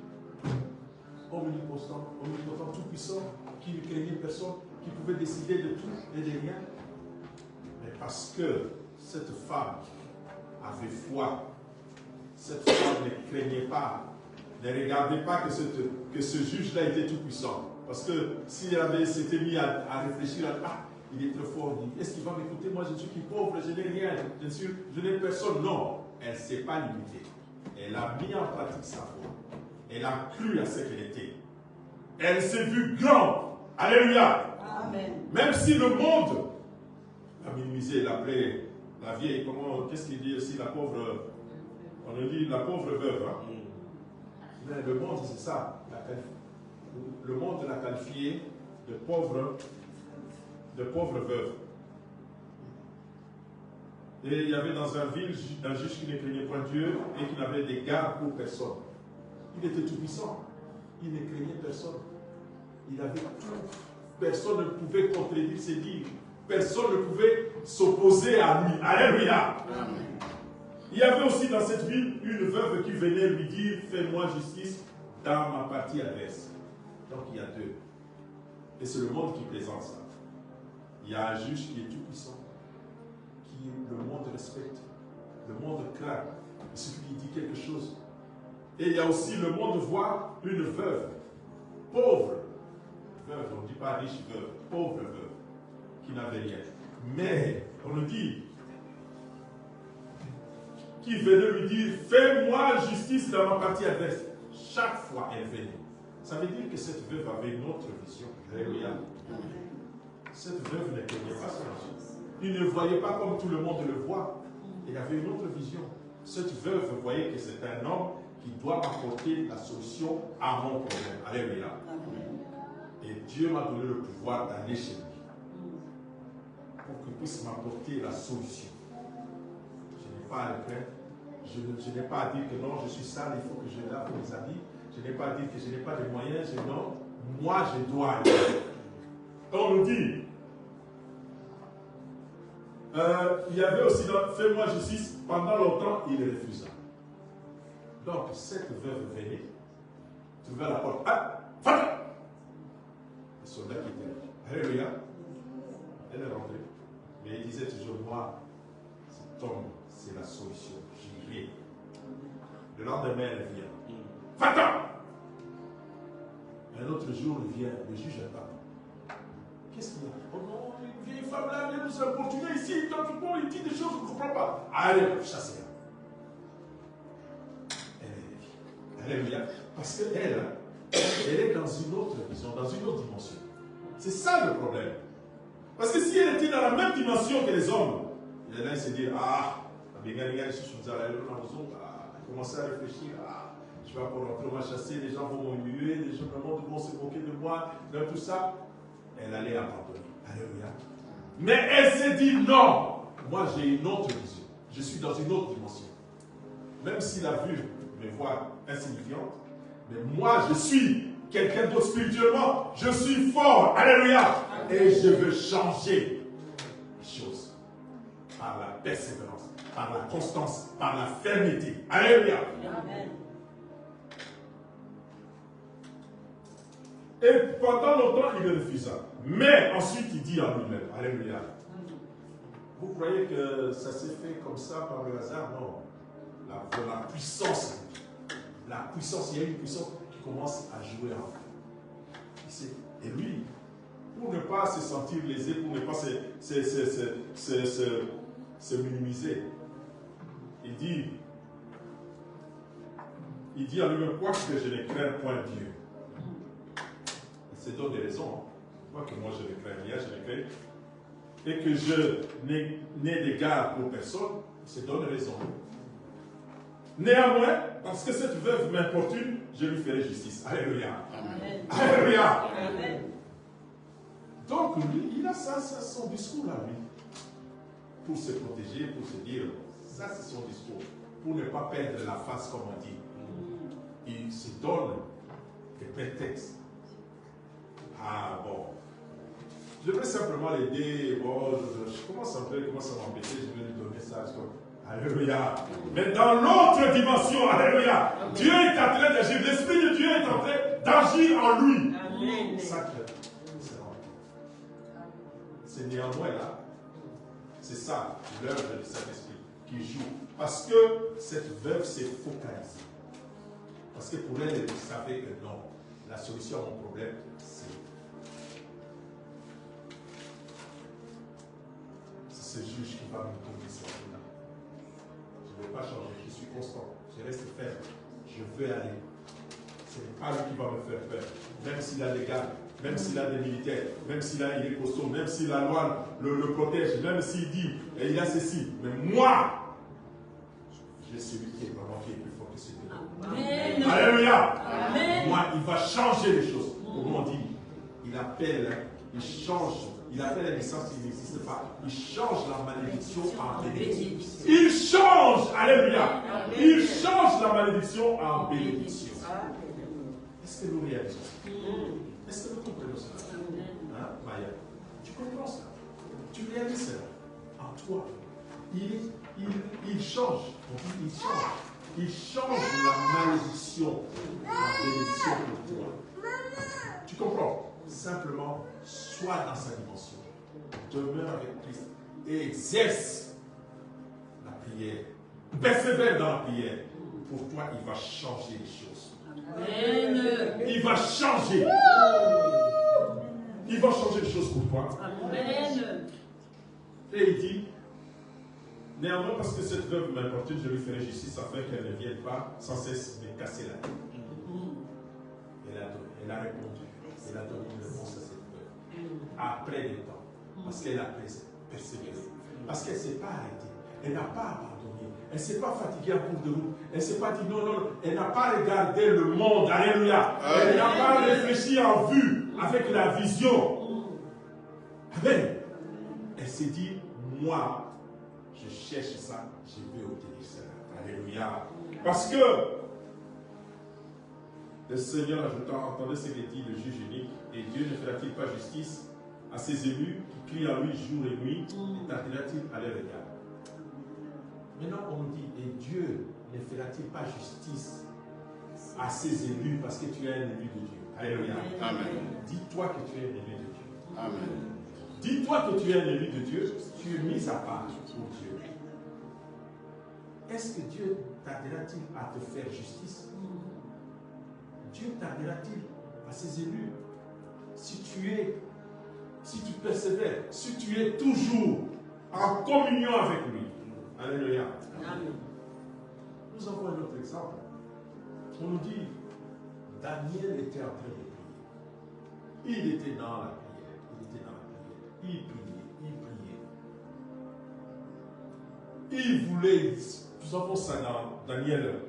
omnipotent, tout-puissant, qui ne craignait personne, qui pouvait décider de tout et de rien. Mais parce que cette femme avait foi, cette femme ne craignait pas, ne regardait pas que ce juge-là était tout-puissant. Parce que s'il s'était mis à réfléchir, il est trop fort, est-ce qu'il va m'écouter? Moi je suis qui pauvre, je n'ai rien, je n'ai personne. Non, elle ne s'est pas limitée. Elle a mis en pratique sa foi. Elle a cru à ce qu'elle était. Elle s'est vue grande. Alléluia. Amen. Même si le monde l'a minimisé, l'appelait la vieille, qu'est-ce qu'il dit aussi, la pauvre, on le dit la pauvre veuve. Hein? Mais le monde, c'est ça. Le monde l'a qualifié de pauvre veuve. Et il y avait dans une ville un juge qui ne craignait point Dieu et qui n'avait d'égard pour personne. Il était tout puissant. Il ne craignait personne. Il avait tout. Personne ne pouvait contredire ses dires. Personne ne pouvait s'opposer à lui. Alléluia. Amen. Il y avait aussi dans cette ville une veuve qui venait lui dire, fais-moi justice dans ma partie adverse. Donc il y a deux. Et c'est le monde qui présente ça. Il y a un juge qui est tout puissant, qui le monde respecte, le monde craint. Il suffit qu'il dit quelque chose. Et il y a aussi le monde voit une veuve, pauvre veuve, on ne dit pas riche veuve, pauvre veuve, qui n'avait rien. Mais, on nous dit, qui venait lui dire, fais-moi justice dans ma partie adverse. Chaque fois, elle venait. Ça veut dire que cette veuve avait une autre vision. Alléluia. Cette veuve ne connaissait pas son Dieu. Il ne voyait pas comme tout le monde le voit. Il avait une autre vision. Cette veuve voyait que c'est un homme qui doit apporter la solution à mon problème. Alléluia. Et Dieu m'a donné le pouvoir d'aller chez lui pour qu'il puisse m'apporter la solution. Je n'ai pas à le plaindre. Je n'ai pas à dire que non, je suis sale, il faut que je lave mes habits. Je n'ai pas à dire que je n'ai pas de moyens. Non, moi je dois aller. On nous dit, il y avait aussi dans fais-moi justice, pendant longtemps il refusa. Donc cette veuve venait, trouvait la porte. Ah, fata! Le soldat qui était là. Alléluia. Elle est rentrée. Mais il disait toujours, moi, cet homme, c'est la solution. J'irai. Le lendemain, elle vient. Va-t'en! Un autre jour, il vient, le juge attend. Qu'est-ce qu'il y a? Oh non, une vieille femme là vient nous importuner ici, il dit des choses qu'on ne comprend pas. Allez, chassez-la. Elle est Alléluia. Parce qu'elle, elle est dans une autre vision, dans une autre dimension. C'est ça le problème. Parce que si elle était dans la même dimension que les hommes, il y en a qui se disent, commencer à réfléchir, je vais encore rentrer, on va chasser, les gens vont m'humilier, les gens vont se moquer de moi, dans tout ça. Elle allait abandonner. Alléluia. Mais elle s'est dit, non, moi j'ai une autre vision. Je suis dans une autre dimension. Même si la vue me voit insignifiante, mais moi je suis quelqu'un d'autre spirituellement. Je suis fort. Alléluia. Et je veux changer les choses par la persévérance, par la constance, par la fermeté. Alléluia. Amen. Et pendant longtemps, il refusa. Mais ensuite, il dit en lui-même, alléluia. Vous croyez que ça s'est fait comme ça par le hasard? Non. La puissance. La puissance, il y a une puissance qui commence à jouer en vous. Et lui, pour ne pas se sentir lésé, pour ne pas se minimiser, il dit en lui-même, quoi que je ne crains point Dieu. Il se donne des raisons. Quoi que moi je ne crains rien, je ne crains. Et que je n'ai d'égard pour personne, il se donne raison. Néanmoins, parce que cette veuve m'importune, je lui ferai justice. Alléluia. Amen. Alléluia. Amen. Donc lui, il a son discours à lui. Pour se protéger, pour se dire, ça c'est son discours. Pour ne pas perdre la face, comme on dit. Il se donne des prétextes. Ah bon. Je vais simplement l'aider. Bon, je commence un peu, commence à m'embêter, je vais lui donner ça. Alléluia. Mais dans l'autre dimension, alléluia, Dieu est en train d'agir. L'Esprit de Dieu est en train d'agir en lui. Amen. Ça c'est néanmoins là. C'est ça, l'œuvre du Saint-Esprit qui joue. Parce que cette veuve s'est focalisée. Parce que pour elle, elle savait que non, la solution à mon problème, c'est ce juge qui va me donner ça. Je ne vais pas changer, je suis constant, je reste ferme, je veux aller. Ce n'est pas lui qui va me faire peur, même s'il a des gardes, même s'il a des militaires, même s'il est costaud, même si la loi le protège, même s'il dit, et il a ceci. Mais moi, j'ai celui qui est vraiment qui est plus fort que celui-là. Alléluia. Amen. Moi, il va changer les choses. Comme on dit, il appelle, il change. Il appelle la naissance qui n'existe pas. Il change la malédiction en bénédiction. Il change, alléluia. Il change la malédiction en bénédiction. Est-ce que nous réalisons? Est-ce que nous comprenons cela? Hein, Maya? Tu comprends ça? Tu réalises cela en toi. Il change. Il change. Il change la malédiction en bénédiction pour toi. Tu comprends? Simplement, sois dans sa dimension. Demeure avec Christ et exerce la prière. Persévère dans la prière. Pour toi, il va changer les choses. Amen. Il va changer. Il va changer les choses pour toi. Amen. Et il dit, néanmoins, parce que cette veuve m'importune, je lui ferai justice afin qu'elle ne vienne pas sans cesse me casser la tête. Elle a répondu. Elle a donné une réponse à cette veuve. Après des temps. Parce qu'elle a persévéré. Parce qu'elle ne s'est pas arrêtée. Elle n'a pas abandonné. Elle ne s'est pas fatiguée en cours de route. Elle ne s'est pas dit non, non. Elle n'a pas regardé le monde. Alléluia. Elle n'a pas réfléchi en vue avec la vision. Amen. Elle s'est dit, moi, je cherche ça, je vais obtenir cela. Alléluia. Parce que le Seigneur, entendez ce qu'il dit, le juge unique, et Dieu ne fera-t-il pas justice à ses élus qui crient à lui jour et nuit, et tardera-t-il à leur égard? Maintenant, on nous dit, et Dieu ne fera-t-il pas justice à ses élus parce que tu es un élu de Dieu? Alléluia. Amen. Dis-toi que tu es un élu de Dieu. Amen. Dis-toi que tu es un élu de Dieu, tu es mis à part pour Dieu. Est-ce que Dieu tardera-t-il à te faire justice? Dieu tardera-t-il à ses élus? Si tu persévères, si tu es toujours en communion avec lui. Alléluia. Amen. Nous avons un autre exemple. On nous dit, Daniel était en train de prier. Il était dans la prière. Il priait. Il voulait, nous avons ça dans Daniel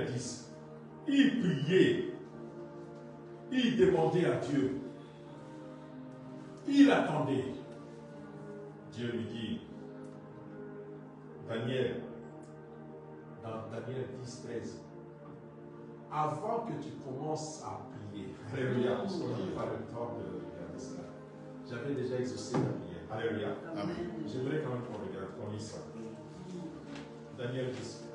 10. Il priait. Il demandait à Dieu. Il attendait. Dieu lui dit, Daniel, dans Daniel 10, 13, avant que tu commences à prier, alléluia, parce qu'on n'a pas le temps de regarder cela. J'avais déjà exaucé la prière. Alléluia. Amen. J'aimerais quand même qu'on regarde, qu'on lise ça. Daniel 10.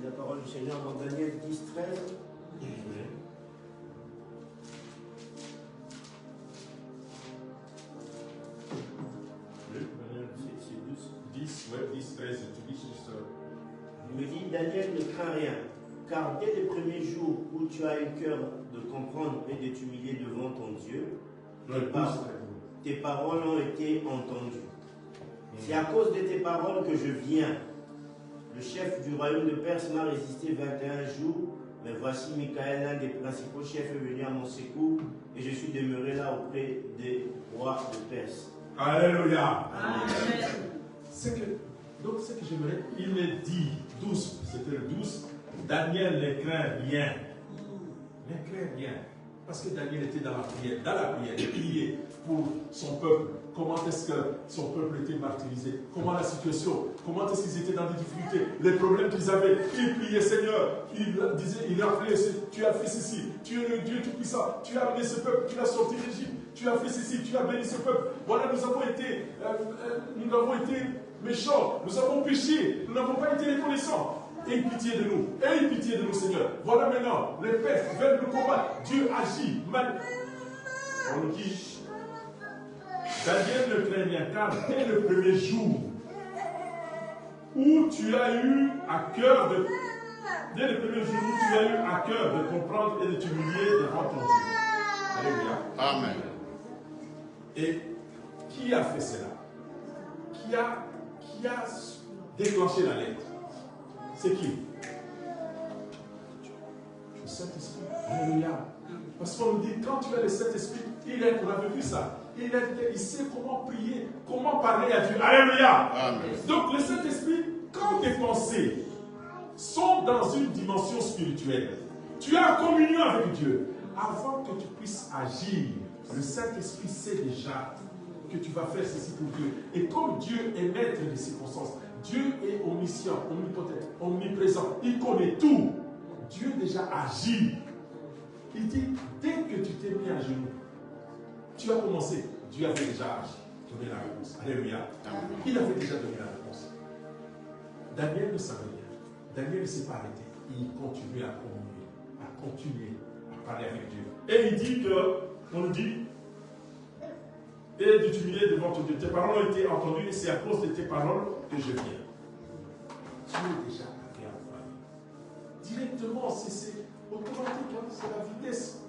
La parole du Seigneur dans Daniel 10, 13. C'est 10, 10, 13, tu dis juste. Il me dit, Daniel, ne crains rien, car dès les premiers jours où tu as eu cœur de comprendre et de t'humilier devant ton Dieu, tes paroles ont été entendues. C'est à cause de tes paroles que je viens. Le chef du royaume de Perse m'a résisté 21 jours, mais voici Michael, l'un des principaux chefs, est venu à mon secours, et je suis demeuré là auprès des rois de Perse. Alléluia. Amen. Donc, ce que j'aimerais, il me dit, 12, c'était le 12, Daniel ne craint rien. Ne craint rien. Parce que Daniel était dans la prière. Il priait pour son peuple. Comment est-ce que son peuple était martyrisé? Comment la situation? Comment est-ce qu'ils étaient dans des difficultés? Les problèmes qu'ils avaient. Il priait, Seigneur. Il disait, il rappelait, tu as fait ceci. Tu es le Dieu Tout-Puissant. Tu as amené ce peuple. Tu l'as sorti d'Égypte. Tu as fait ceci. Tu as béni ce peuple. Voilà, nous avons été méchants. Nous avons péché. Nous n'avons pas été reconnaissants. Aie pitié de nous. Aie pitié de nous, Seigneur. Voilà maintenant. Les Perses veulent nous combattre. Dieu agit. On nous dit, Daniel ne craint rien, car dès le premier jour où tu as eu à cœur de comprendre et de t'humilier devant ton Dieu. Alléluia. Amen. Et qui a fait cela? Qui a déclenché la lettre? C'est qui? Le Saint-Esprit. Alléluia. Parce qu'on nous dit, quand tu as le Saint-Esprit, on avait vu ça. Il sait comment prier, comment parler à Dieu. Alléluia. Amen. Donc le Saint-Esprit, quand tes pensées sont dans une dimension spirituelle, tu es en communion avec Dieu. Avant que tu puisses agir, le Saint-Esprit sait déjà que tu vas faire ceci pour Dieu. Et comme Dieu est maître des circonstances, Dieu est omniscient, omnipotent, omniprésent, il connaît tout. Dieu déjà agit. Il dit, dès que tu t'es mis à genoux, tu as commencé, Dieu avait déjà donné la réponse. Alléluia. Il avait déjà donné la réponse. Daniel ne savait rien. Daniel ne s'est pas arrêté. Il continuait à continuer à parler avec Dieu. Et il dit on nous dit, et de t'humilier devant ton Dieu. Tes paroles ont été entendues et c'est à cause de tes paroles que je viens. Tu es déjà arrivé à voir. Directement, automatique, hein, c'est la vitesse.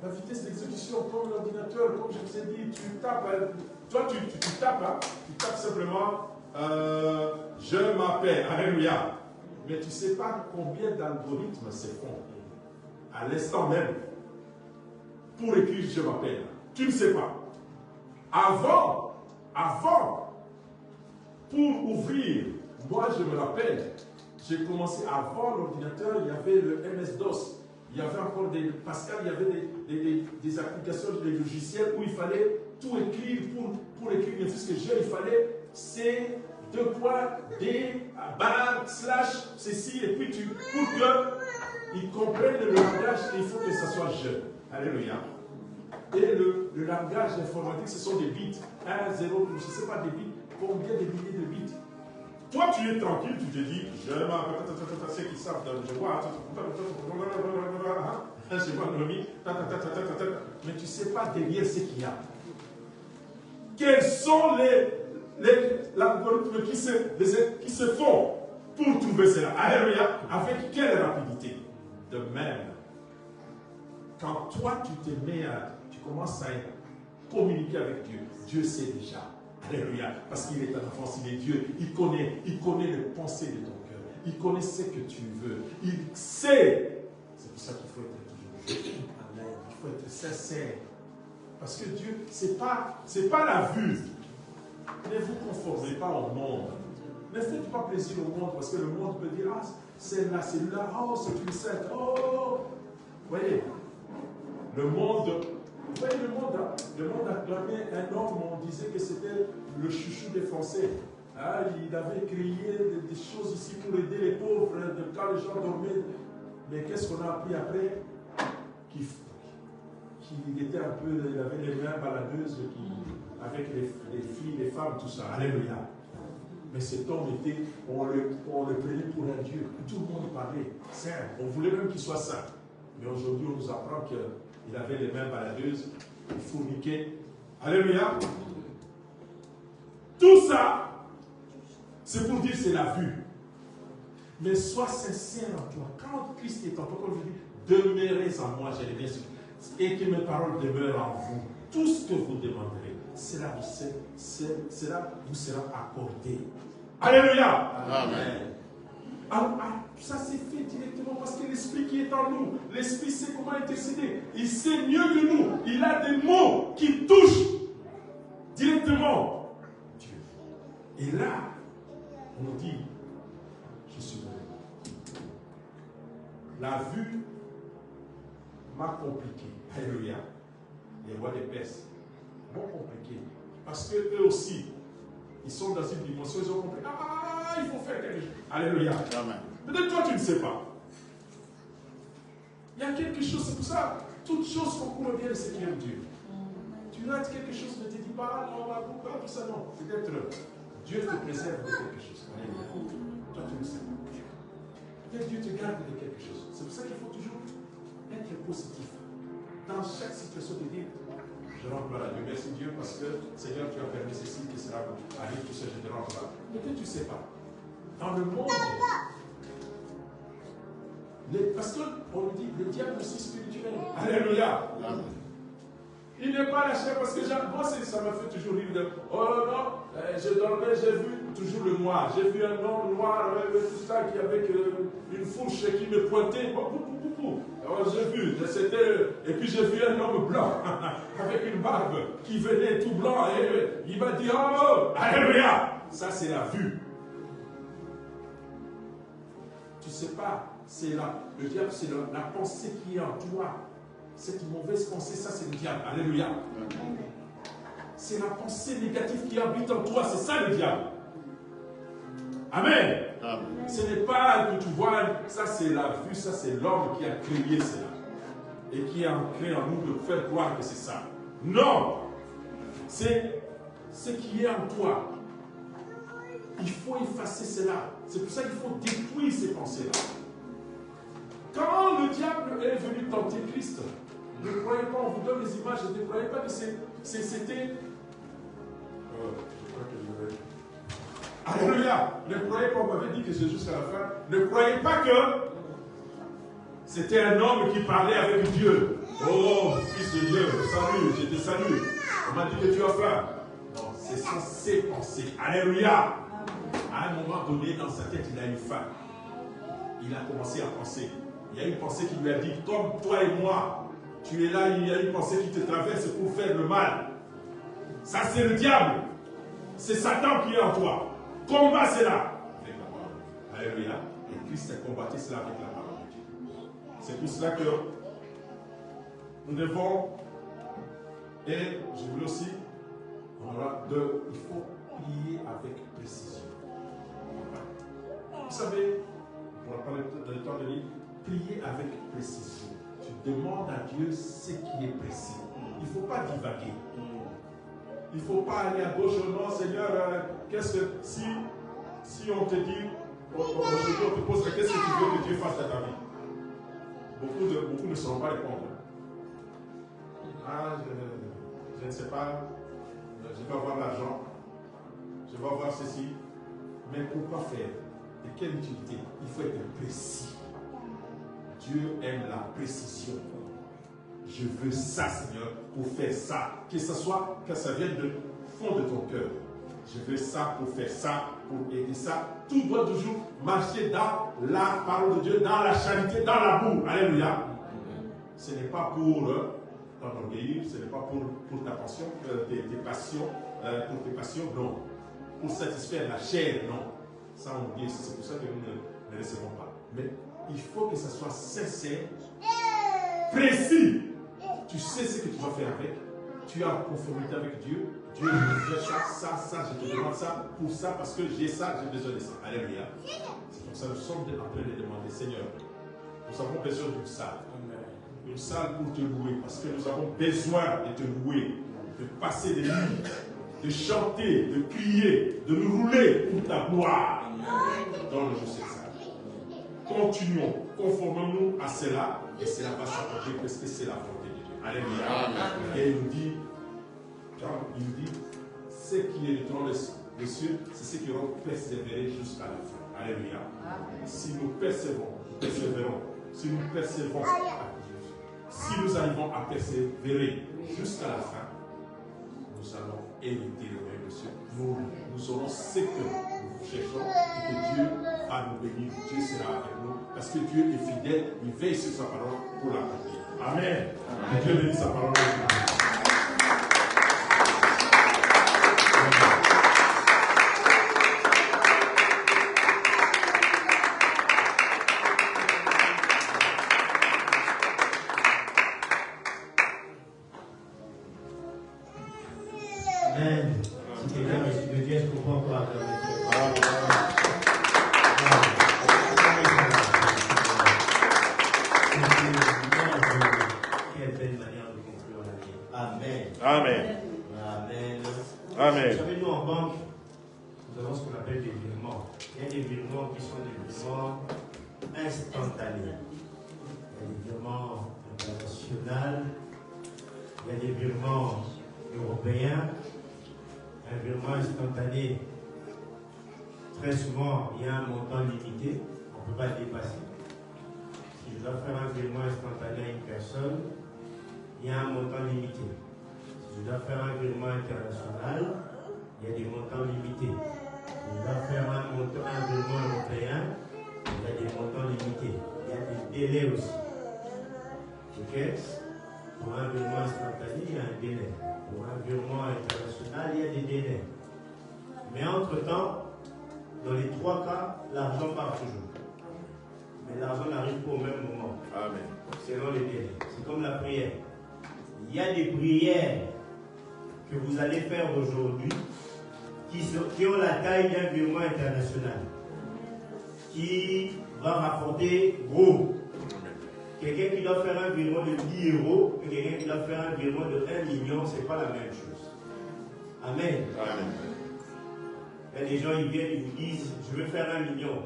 La vitesse d'exécution, comme l'ordinateur, comme je vous ai dit, tu tapes, toi tu tapes, hein, tu tapes simplement je m'appelle, alléluia. Mais tu ne sais pas combien d'algorithmes se font à l'instant même pour écrire je m'appelle. Tu ne sais pas. Avant, pour ouvrir, moi je me rappelle, j'ai commencé avant l'ordinateur, il y avait le MS-DOS. Il y avait encore des Pascal, il y avait des applications, des logiciels où il fallait tout écrire pour écrire ne fût-ce que je, il fallait C, deux points, D, barre, slash, ceci, et puis pour qu'ils comprennent le langage, il faut que ça soit je. Alléluia. Et le langage informatique, ce sont des bits. 1, 0, je ne sais pas des bits, combien de milliers de bits. Toi, tu es tranquille, tu te dis, je m'appelle, ceux qui savent, je vois, mais tu ne sais pas derrière ce qu'il y a. Quels sont les algorithmes qui se font pour trouver cela? Alléluia. Avec quelle rapidité? De même, quand toi, tu commences à communiquer avec Dieu, Dieu sait déjà. Alléluia. Parce qu'il est un enfant, il est Dieu. Il connaît les pensées de ton cœur. Il connaît ce que tu veux. Il sait. C'est pour ça qu'il faut être toujours. Amen. Il faut être sincère. Parce que Dieu, c'est pas la vue. Ne vous conformez pas au monde. Ne faites pas plaisir au monde parce que le monde peut dire, ah, c'est la cellule-là, oh, c'est une sainte, oh. Vous voyez, le monde acclamait un homme, on disait que c'était le chouchou des Français. Ah, il avait créé des choses ici pour aider les pauvres, quand les gens dormaient. Mais qu'est-ce qu'on a appris après? Qu'il était un peu, il avait les mains baladeuses avec les filles, les femmes, tout ça. Alléluia. Mais cet homme était, on le prenait pour un Dieu. Tout le monde parlait saint. On voulait même qu'il soit saint. Mais aujourd'hui, on nous apprend qu'il avait les mains baladeuses, il fourniquait. Alléluia. Tout ça, c'est pour dire c'est la vue. Mais sois sincère en toi. Quand Christ est en toi, comme je dis, demeurez en moi, j'ai bien sûr. Et que mes paroles demeurent en vous. Tout ce que vous demanderez, cela vous sera accordé. Alléluia. Amen. Alors, ça s'est fait directement parce que l'Esprit qui est en nous, l'Esprit sait comment intercéder. Il sait mieux que nous. Il a des mots qui touchent directement Dieu. Et là, on nous dit, je suis bon. La vue m'a compliqué. Alléluia. Les rois des Perses m'ont compliqué. Parce qu'eux aussi, ils sont dans une dimension, ils ont compris. Ah, il faut faire quelque chose. Alléluia. Amen. Peut-être toi, tu ne sais pas. Il y a quelque chose, c'est pour ça, toute chose concourt bien de ce qui aime Dieu. Tu rates quelque chose, ne te dis pas, non, pourquoi tout ça, non. Peut-être Dieu te préserve de quelque chose. Alléluia. Toi, tu ne sais pas. Peut-être Dieu te garde de quelque chose. C'est pour ça qu'il faut toujours être positif. Dans chaque situation de dire, je rends gloire à Dieu. Merci Dieu parce que Seigneur, tu as permis ceci qui sera arrivé, tout ça, je te rends gloire. Peut-être tu ne sais pas. Dans le monde, parce qu'on nous dit, le diable aussi spirituel. Alléluia. Il n'est pas la chair parce que moi, ça m'a fait toujours rire de, oh non, je dormais, j'ai vu toujours le noir. J'ai vu un homme noir tout ça, qui avec une fourche qui me pointait. Alors j'ai vu, et puis j'ai vu un homme blanc avec une barbe qui venait tout blanc et il m'a dit, oh, alléluia. Ça c'est la vue. Tu ne sais pas, le diable c'est la pensée qui est en toi. Cette mauvaise pensée, ça c'est le diable. Alléluia. C'est la pensée négative qui habite en toi, c'est ça le diable. Amen. Amen. Ce n'est pas que tu vois, ça c'est la vue, ça c'est l'homme qui a créé cela. Et qui a créé en nous de faire croire que c'est ça. Non. C'est ce qui est en toi. Il faut effacer cela. C'est pour ça qu'il faut détruire ces pensées-là. Quand le diable est venu tenter Christ, ne croyez pas, on vous donne les images, ne croyez pas que c'était... je crois que je vais... Alléluia. Ne croyez pas, on m'avait dit que c'est jusqu'à la fin. Ne croyez pas que C'était un homme qui parlait avec Dieu. Oh, fils de Dieu, salut, je te salue. On m'a dit que tu as faim. Non, ce sont ses pensées. Alléluia. À un moment donné, dans sa tête, il a eu faim. Il a commencé à penser. Il y a une pensée qui lui a dit, comme toi et moi, tu es là, il y a une pensée qui te traverse pour faire le mal. Ça, c'est le diable. C'est Satan qui est en toi. Combat cela. Alléluia. Et Christ a combattu cela avec la parole de Dieu. C'est pour cela que nous devons, et je voulais aussi, il faut prier avec précision. Vous savez, on va parler dans le temps de livre, prier avec précision. Tu demandes à Dieu ce qui est précis. Il ne faut pas divaguer. Il ne faut pas aller à gauche, non, Seigneur, qu'est-ce que, si on te dit, aujourd'hui on te pose, qu'est-ce que tu veux que Dieu fasse à ta vie? Beaucoup ne sauront pas répondre. Ah, je ne sais pas, je vais avoir l'argent, je vais avoir ceci, mais pourquoi faire? De quelle utilité? Il faut être précis. Dieu aime la précision. Je veux ça, Seigneur, pour faire ça. Que ça vienne du fond de ton cœur. Je veux ça pour faire ça, pour aider ça. Tout doit toujours marcher dans la parole de Dieu, dans la charité, dans l'amour. Alléluia. Ce n'est pas pour t'enorgueillir, ce n'est pas pour ta passion, tes passions, pour tes passions, non. Pour satisfaire la chair, non. Ça, on dit, c'est pour ça que nous ne recevons pas. Mais il faut que ça soit sincère, précis. Tu sais ce que tu vas faire avec. Tu es en conformité avec Dieu. Dieu me fait ça, je te demande ça, pour ça, parce que j'ai ça, j'ai besoin de ça. Alléluia. C'est pour ça que nous sommes en train de demander, Seigneur, nous avons besoin d'une salle. Une salle pour te louer, parce que nous avons besoin de te louer, de passer des nuits, de chanter, de crier, de nous rouler pour ta gloire. Dans le jour de cette salle. Continuons, conformons-nous à cela, et cela va s'accomplir parce que c'est la volonté de Dieu. Alléluia. Et il nous dit, ce qui est du trône des cieux, c'est ce qui auront persévéré jusqu'à la fin. Alléluia. Si nous persévérons, si nous persévérons, si nous arrivons à persévérer jusqu'à la fin, nous allons éviter le royaume des cieux. Nous aurons ce que nous cherchons et que Dieu va nous bénir. Dieu sera avec nous parce que Dieu est fidèle, il veille sur sa parole pour l'accomplir. Amen. Que Dieu bénisse sa parole. Amen. Si quelqu'un me suit de Dieu, je comprends pas. Quelle belle manière de conclure la vie. Amen. Amen. Amen. Amen. Vous savez, nous en banque, nous avons ce qu'on appelle des virements. Il y a des virements qui sont des virements instantanés. Il y a des virements internationaux. Il y a des virements européens. Un virement instantané, très souvent, il y a un montant limité, on ne peut pas le dépasser. Si je dois faire un virement instantané à une personne, il y a un montant limité. Si je dois faire un virement international, il y a des montants limités. Si je dois faire un virement européen, il y a des montants limités. Il y a des délais aussi. Ok? Pour un virement instantané, il y a un délai. Pour un virement international, il y a des délais. Mais entre-temps, dans les trois cas, l'argent part toujours. Mais l'argent n'arrive pas au même moment. Amen. Selon les délais. C'est comme la prière. Il y a des prières que vous allez faire aujourd'hui qui ont la taille d'un virement international. Qui va rapporter gros. Quelqu'un qui doit faire un virement de 10 € et quelqu'un qui doit faire un virement de 1 million, ce n'est pas la même chose. Amen. Amen. Il y a des gens, ils viennent, ils vous disent, je veux faire 1 million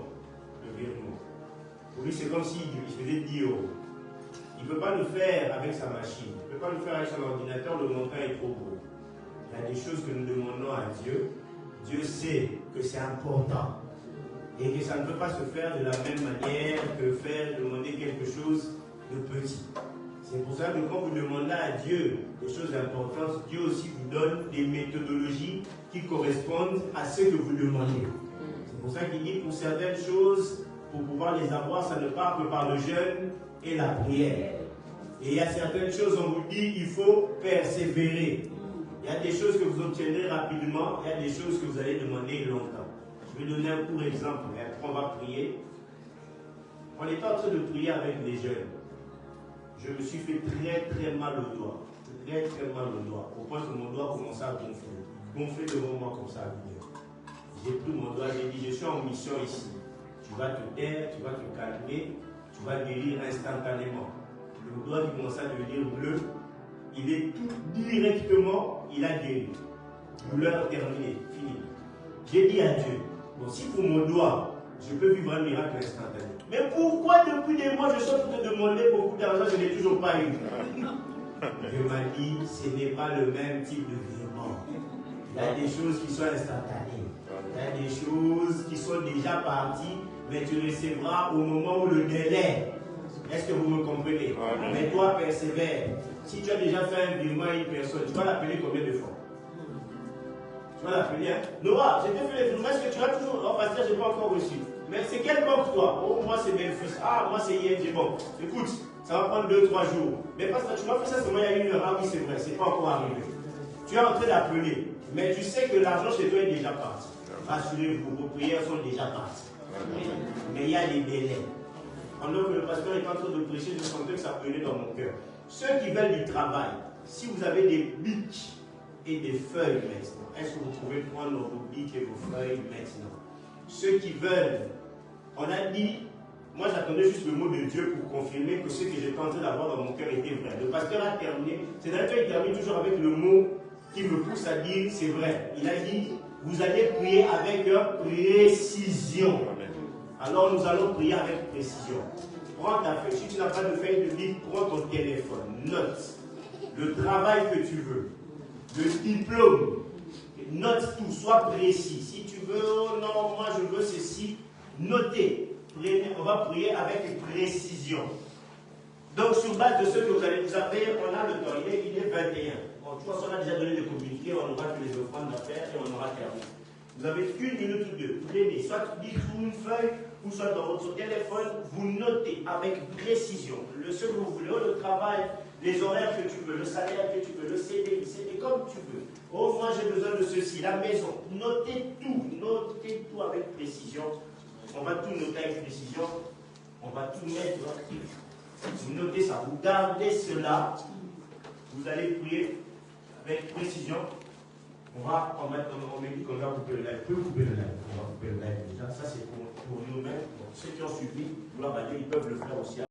de virement. Pour lui, c'est comme s'il faisait 10 €. Il ne peut pas le faire avec sa machine. Il ne peut pas le faire avec son ordinateur, le montant est trop gros. Il y a des choses que nous demandons à Dieu. Dieu sait que c'est important. Et que ça ne peut pas se faire de la même manière que faire demander quelque chose de petit. C'est pour ça que quand vous demandez à Dieu des choses importantes, Dieu aussi vous donne des méthodologies qui correspondent à ce que vous demandez. C'est pour ça qu'il dit pour certaines choses, pour pouvoir les avoir, ça ne part que par le jeûne et la prière. Et il y a certaines choses, on vous dit, il faut persévérer. Il y a des choses que vous obtiendrez rapidement, il y a des choses que vous allez demander longtemps. Je vais donner un court exemple, et après on va prier. On était en train de prier avec les jeunes. Je me suis fait très mal au doigt. Très mal au doigt. Au point que mon doigt commençait à gonfler. Gonfler devant moi comme ça. J'ai pris mon doigt, j'ai dit, je suis en mission ici. Tu vas te taire, tu vas te calmer, tu vas guérir instantanément. Le doigt qui commençait à devenir bleu, il est tout directement, il a guéri. Douleur terminée, fini. J'ai dit à Dieu, bon, si pour mon doigt, je peux vivre un miracle instantané. Mais pourquoi depuis des mois je suis en train de demander beaucoup d'argent, je n'ai toujours pas eu? Dieu m'a dit, ce n'est pas le même type de virement. Il y a des choses qui sont instantanées. Il y a des choses qui sont déjà parties, mais tu recevras au moment où le délai. Est-ce que vous me comprenez? Mais toi, persévère. Si tu as déjà fait un virement à une personne, tu vas l'appeler combien de fois? Tu vas l'appeler, hein? Noah, j'ai fait les virements, est-ce que tu as toujours... Oh, pasteur, je n'ai pas encore reçu. Mais c'est quelle banque, toi? Oh, moi, c'est Memphis. Ah, moi, c'est ING. Bon, écoute, ça va prendre 2-3 jours. Mais parce que tu m'as fait ça seulement il y a 1 heure. Ah oui, c'est vrai, c'est pas encore arrivé. Tu es en train d'appeler, mais tu sais que l'argent chez toi est déjà parti. Rassurez-vous, vos prières sont déjà parties. Mais il y a des délais. Pendant que le pasteur est en train de prêcher, je sentais que ça prenait dans mon cœur. Ceux qui veulent du travail, si vous avez des bics et des feuilles maintenant, est-ce que vous pouvez prendre vos bics et vos feuilles maintenant? Ceux qui veulent, on a dit, moi j'attendais juste le mot de Dieu pour confirmer que ce que j'étais en train d'avoir dans mon cœur était vrai. Le pasteur a terminé, c'est-à-dire qu'il termine toujours avec le mot qui me pousse à dire c'est vrai. Il a dit, vous allez prier avec précision. Alors nous allons prier avec précision. Prends ta feuille. Si tu n'as pas de feuille de Bible, prends ton téléphone. Note le travail que tu veux. Le diplôme. Note tout. Sois précis. Si tu veux, oh non, moi je veux ceci. Notez. On va prier avec précision. Donc sur base de ce que vous allez nous appeler, on a le temps. Il est 21. Bon, tu vois, on a déjà donné des communiqués. On aura que les offrandes à faire et on aura terminé. Vous avez 1 minute ou 2. Prenez, soit dites sur une feuille, ou soit dans votre téléphone, vous notez avec précision ce que vous voulez, le travail, les horaires que tu veux, le salaire que tu veux, le CD comme tu veux. Oh, moi j'ai besoin de ceci, la maison. Notez tout avec précision. On va tout noter avec précision. On va tout mettre. Vous notez ça, vous gardez cela. Vous allez prier avec précision. On me dit qu'on va couper le live. On peut couper le live. On va couper le live déjà. Ça, c'est pour nous-mêmes. Ceux qui ont suivi, ils peuvent le faire aussi.